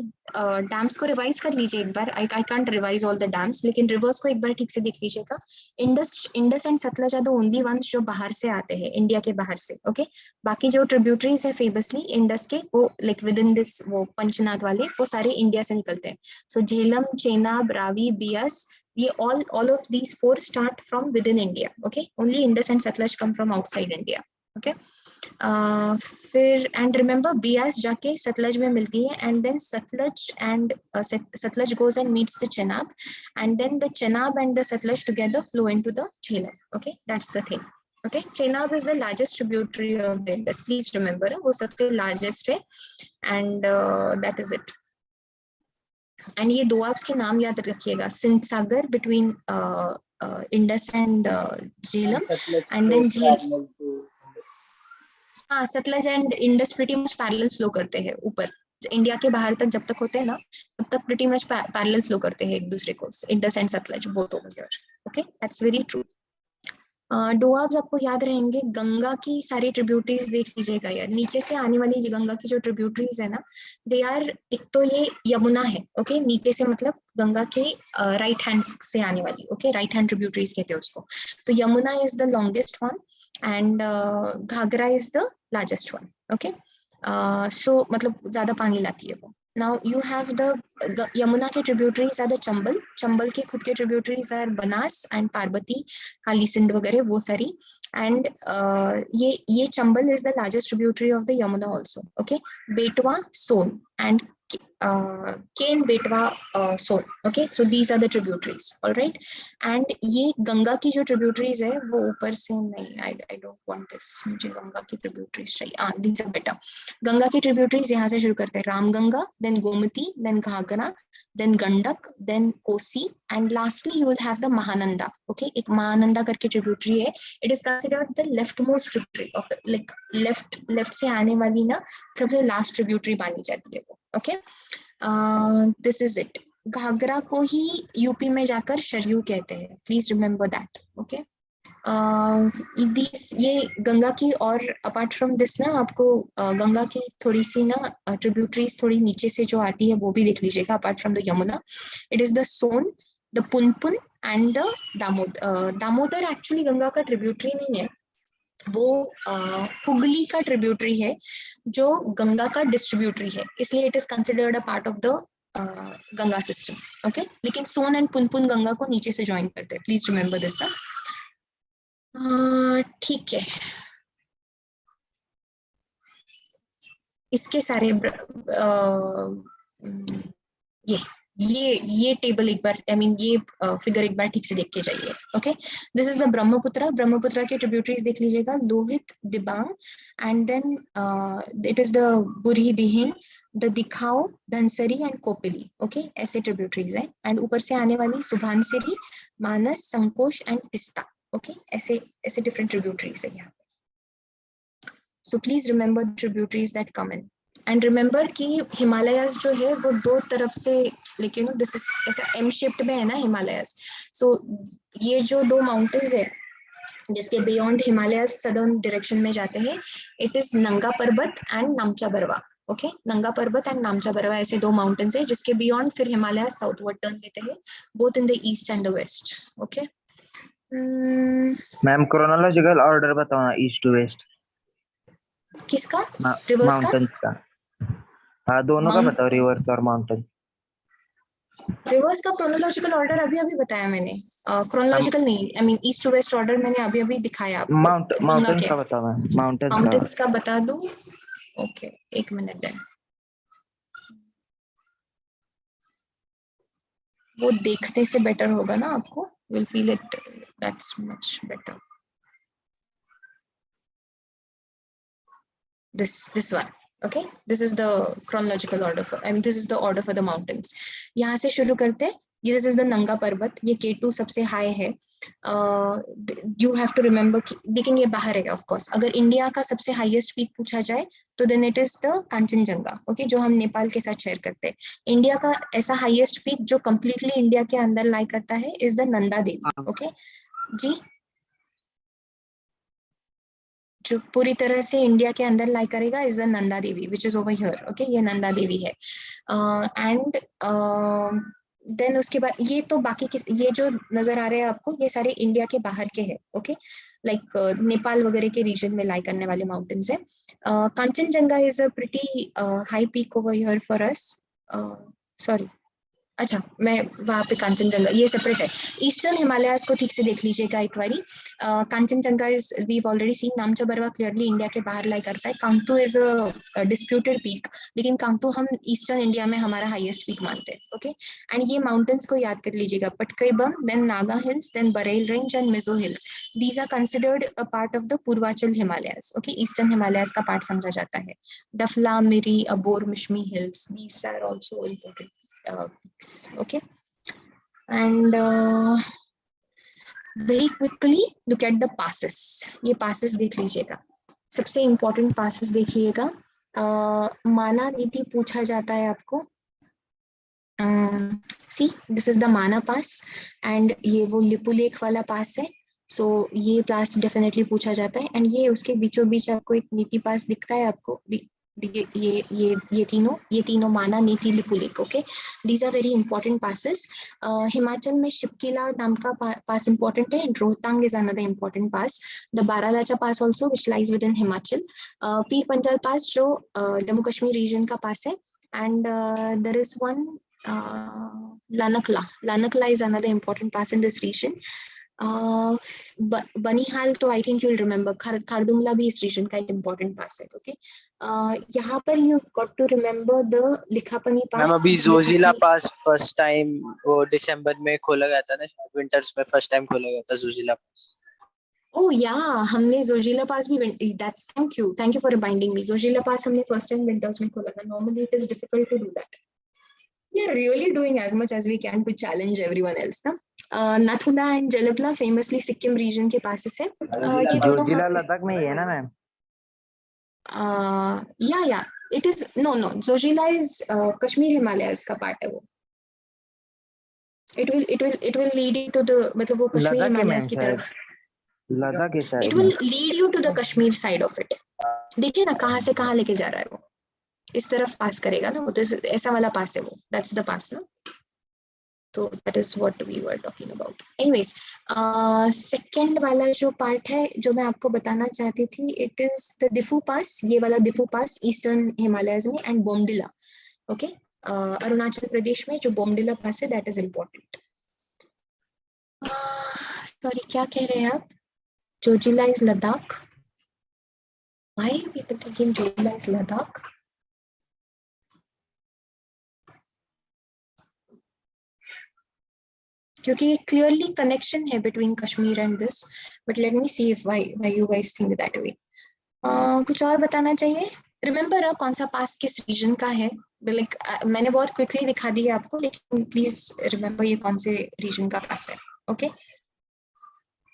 S1: dams को revise कर लीजिए एक बार। I can't revise all the dams, लेकिन rivers को एक बार ठीक से देख लीजिएगा। Indus and Sutlej are the only ones जो बाहर से आते हैं, इंडिया के बाहर से। ओके, बाकी जो ट्रिब्यूटरीज है फेमसली इंडस के, वो लाइक विद इन दिस, वो पंचनाद वाले, वो सारे इंडिया से निकलते हैं। सो झेलम, चेनाब, रावी, बियास, ये all of these four start from within India. Okay, only Indus and Satluj come from outside India. Okay. फिर एंड रिमेंबर बियास जाके सतलज में मिलती है, and then Sutlej goes and meets the Chenab, and then the Chenab and the Satluj together flow into the Jhelum. Okay, that's the thing. Okay, Chenab is the largest tributary of the Indus. Please remember, वो सबसे largest है, and that is it. And ये दो आपके नाम याद रखिएगा, सिंध सागर between Indus and Jhelum, and then Jhelum. हाँ, Sutlej and Indus pretty much parallel flow करते हैं ऊपर इंडिया के बाहर तक, जब तक होते हैं ना तब तक प्रीटी मच पैरेलल फ्लो करते हैं एक दूसरे को, Indus and Sutlej both over here. Okay, that's very true. Doabs आपको याद रहेंगे, गंगा की सारी ट्रिब्यूटरीज देख लीजिएगा यार, नीचे से आने वाली गंगा की जो ट्रिब्यूटरीज है ना, दे आर, एक तो ये यमुना है, ओके, नीचे से मतलब गंगा के राइट हैंड से आने वाली, ओके, राइट हैंड ट्रिब्यूटरीज कहते हैं उसको। तो Yamuna is the longest one, and Ghaghara is the largest one. Okay, so मतलब ज्यादा पानी लाती है वो। Now you have the Yamuna के tributaries are the चंबल के खुद के tributaries are Banas and Parvati, Kali Sindh वगैरह वो सारी, and ये Chambal is the largest tributary of the Yamuna also. Okay, बेटवा, सोन and Ken, Betwa, Son. Okay, so these are the tributaries. All right, and ये गंगा की जो tributaries है वो ऊपर से नहीं, I don't want this, मुझे गंगा की tributaries चाहिए। these are better. गंगा की tributaries यहाँ से शुरू करते हैं, Ramganga, then Gomti, then Ghaghara, then Gandak, then Kosi, and lastly you will have the Mahananda. Okay, एक महानंदा करके tributary है, it is considered the leftmost tributary of the, like left से आने वाली ना सबसे last tributary मानी जाती है वो। Okay, this is it. Ghaghara को ही यूपी में जाकर शरयू कहते हैं, प्लीज रिमेम्बर दैट। ओके, ये गंगा की, और अपार्ट फ्रॉम दिस ना आपको गंगा की थोड़ी सी ना ट्रिब्यूटरीज थोड़ी नीचे से जो आती है वो भी देख लीजिएगा, apart from the Yamuna. It is the Son, the Punpun and the Damodar. Damodar actually Ganga का ट्रिब्यूटरी नहीं है, वो हुगली का ट्रिब्यूटरी है जो गंगा का डिस्ट्रीब्यूटरी है, इसलिए it is considered a part of the Ganga system. Okay, लेकिन सोन एंड पुनपुन गंगा को नीचे से ज्वाइन करते हैं, प्लीज रिमेम्बर दिस। ठीक है, इसके सारे ये टेबल एक बार, आई मीन ये फिगर एक बार ठीक से देख के जाइए। Okay, this is the Brahmaputra के ट्रिब्यूटरीज देख लीजिएगा, Lohit, Dibang, and then it is the Burhi Dihing, the Dikhow, Dhansiri and Kopili. Okay, ऐसे ट्रिब्यूटरीज है, एंड ऊपर से आने वाली सुभानसिरी, मानस, संकोश एंड तिस्ता। ओके, ऐसे डिफरेंट ट्रिब्यूटरीज है यहाँ पे। So please remember the tributaries that come in, and remember कि हिमालयस जो है वो दो तरफ से, लेकिन दिस इज ऐसा एम शेप्ड में है ना हिमालयस। सो ये जो दो माउंटेन्स है जिसके बियॉन्ड हिमालय सदर्न डायरेक्शन में जाते हैं, इट इज नंगा पर्वत एंड नामचा बरवा। ओके, नंगा पर्वत एंड नामचा बरवा ऐसे दो माउंटेन्स है जिसके बियॉन्ड फिर हिमालय साउथवर्ड टर्न लेते हैं, both in the east and the west. Okay,
S6: ma'am chronological order बताओ ना, ईस्ट टू वेस्ट
S1: किसका? रिवर्स का?
S6: माउंटेन्स का। हाँ दोनों का बताओ, रिवर्स और माउंटेन।
S1: रिवर्स का क्रोनोलॉजिकल ऑर्डर अभी अभी बताया मैंने, क्रोनोलॉजिकल नहीं, I mean east to west order मैंने अभी अभी दिखाया आपको।
S6: माउंटेन्स का बताओ मैम,
S1: माउंटेन्स का बता दूं? ओके, एक मिनट है, वो देखने से बेटर होगा ना आपको, will feel it that's much better. this one, okay, this is the chronological order for, I mean this is the order for the mountains। यहाँ से शुरू करते हैं, ये दिस इज द नंगा पर्वत, ये K2 सबसे हाई है। यू हैव टू रिमेम्बर, लेकिन ये बाहर है ऑफ कोर्स। अगर इंडिया का सबसे हाईएस्ट पीक पूछा जाए तो then it is the Kanchenjunga, okay, जो हम नेपाल के साथ शेयर करते हैं। इंडिया का ऐसा हाईएस्ट पीक जो कंप्लीटली इंडिया के अंदर लाई करता है is the Nanda Devi. Okay जी, जो पूरी तरह से इंडिया के अंदर लाई करेगा is the Nanda Devi which is over here. Okay, ये नंदा देवी है। एंड देन उसके बाद ये तो बाकी ये जो नजर आ रहे हैं आपको, ये सारे इंडिया के बाहर के हैं। ओके, लाइक नेपाल वगैरह के रीजन में लाई करने वाले माउंटेन्स है। Kanchenjunga is a pretty high peak over here for us. Sorry, अच्छा, मैं वहाँ पे कांचनजंगा, ये सेपरेट है। ईस्टर्न हिमालयाज को ठीक से देख लीजिएगा एक बारी। Kanchenjunga is, we already seen, Namcha Barwa clearly India के बाहर लाई करता है। Kangtu is a disputed peak, लेकिन कांगतू हम ईस्टर्न इंडिया में हमारा हाईएस्ट पीक मानते हैं। ओके, एंड ये माउंटेन्स को याद कर लीजिएगा, Patkai Bum, then Naga hills, then Barail range and Mizo hills. These are considered a part of the Purvanchal Himalayas. Okay, eastern Himalayas का पार्ट समझा जाता है। Dafla, Miri, Abor, Mishmi hills, these are also important peaks. Okay, and very quickly look at the passes. ये passes देख लीजिएगा, सबसे important passes देखिएगा। माना नीति पूछा जाता है आपको। see, this is the माना पास, and ये वो लिपुलेख वाला पास है। सो ये पास डेफिनेटली पूछा जाता है, एंड ये उसके बीचों बीच आपको एक नीति पास दिखता है आपको। ये तीनों Mana, Niti, Lipulekh. Okay, these are very important passes. Himachal में शिपकिला नाम का पास इंपॉर्टेंट है, and Rohtang is another important pass. The Baralacha pass also which lies within Himachal. Pir Panjal पास जो जम्मू कश्मीर रीजन का पास है, and there is one Lanak La is another important pass in this region. Banihal तो I think you will remember, Khardung La भी इस reason का एक important पास है। Okay, यहाँ पर you got to remember the Likhapani pass.
S2: Ma'am अभी जोजिला पास फर्स्ट टाइम वो दिसंबर में खोला गया था ना, विंटर्स में फर्स्ट टाइम खोला गया था जोजिला पास।
S1: ओह या, हमने जोजिला पास भी, that's, thank you for reminding me. Zoji La pass हमने फर्स्ट टाइम विंटर्स में खोला था। Normally it is difficult to do that. We are really doing as much as we can to challenge everyone else, ना? Nathu La and Jelep La famously Sikkim region के पास है। ये दोनों
S6: जोजिला लद्दाख में ही है ना मैम?
S1: या it is, no, Zojila is Kashmir Himalayas का पार्ट है वो। it will lead you to the, मतलब वो कश्मीर हिमालयाज की तरफ,
S6: लद्दाख के side
S1: it will lead you to the Kashmir side of it. देखिए ना कहाँ से कहाँ लेके जा रहा है वो, इस तरफ पास करेगा ना वो, तो ऐसा वाला पास है वो, दैट्स द पास ना। तो that is what we were talking about. Anyways, second वाला जो पार्ट है जो मैं आपको बताना चाहती थी, इट इज द दिफू पास। ये वाला दिफू पास ईस्टर्न हिमालयाज में, एंड बोमडिला। ओके, अरुणाचल प्रदेश में जो बोमडिला पास है, दैट इज इम्पोर्टेंट। सॉरी, क्या कह रहे हैं आप? Zojila is Ladakh. Why are people thinking Zojila is Ladakh? क्योंकि क्लियरली कनेक्शन है between Kashmir and this, but let me see if why you guys think that way. कुछ और बताना चाहिए? रिमेम्बर कौन सा पास किस रीजन का है? लाइक मैंने बहुत क्विकली दिखा दिया आपको, लेकिन प्लीज रिमेम्बर ये कौन से रीजन का पास है। ओके,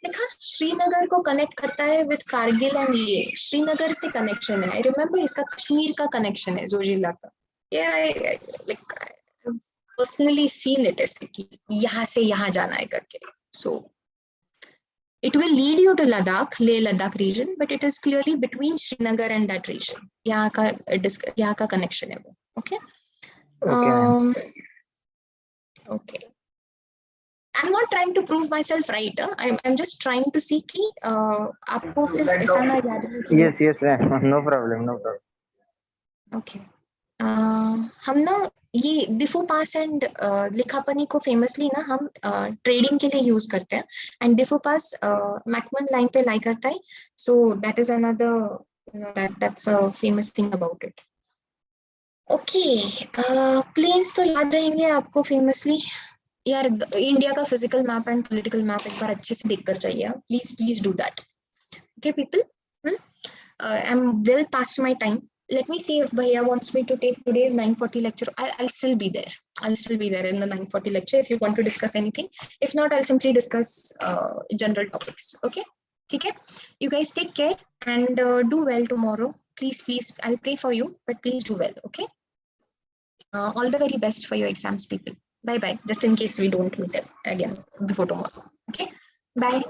S1: देखा, श्रीनगर को कनेक्ट करता है विद कारगिल, एंड ये श्रीनगर से कनेक्शन है। आई रिमेम्बर इसका कश्मीर का कनेक्शन है जोजिला का। लाइक पर्सनली सीन इट ऐसे कि यहाँ से यहाँ जाना है करके। सो It will lead you to Ladakh, Leh Ladakh region, but it is clearly between Srinagar and that region. यहाँ का connection है वो. Okay.
S6: Okay, ma'am.
S1: Okay. I'm not trying to prove myself right. I'm just trying to see कि आपको सिर्फ ऐसा ना याद रहे कि.
S6: Yes, ma'am. No problem.
S1: Okay. हम ना ये डिफो पास एंड लिखापनी को फेमसली ना हम ट्रेडिंग के लिए यूज करते हैं एंड डिफो पास मैकमन लाइन पे लाई करता है so that is another that's a famous thing about it. Okay plains तो याद रहेंगे आपको फेमसली. यार इंडिया का physical map and political map एक बार अच्छे से देख कर चाहिए. Please do that. Okay people, I am well past my time. Let me see if Bhaiya wants me to take today's 9:40 lecture. I'll still be there. I'll still be there in the 9:40 lecture if you want to discuss anything. If not, I'll simply discuss general topics. Okay? Okay? You guys take care and do well tomorrow. Please, I'll pray for you, but please do well. Okay? All the very best for your exams, people. Bye. Just in case we don't meet again before tomorrow. Okay? Bye.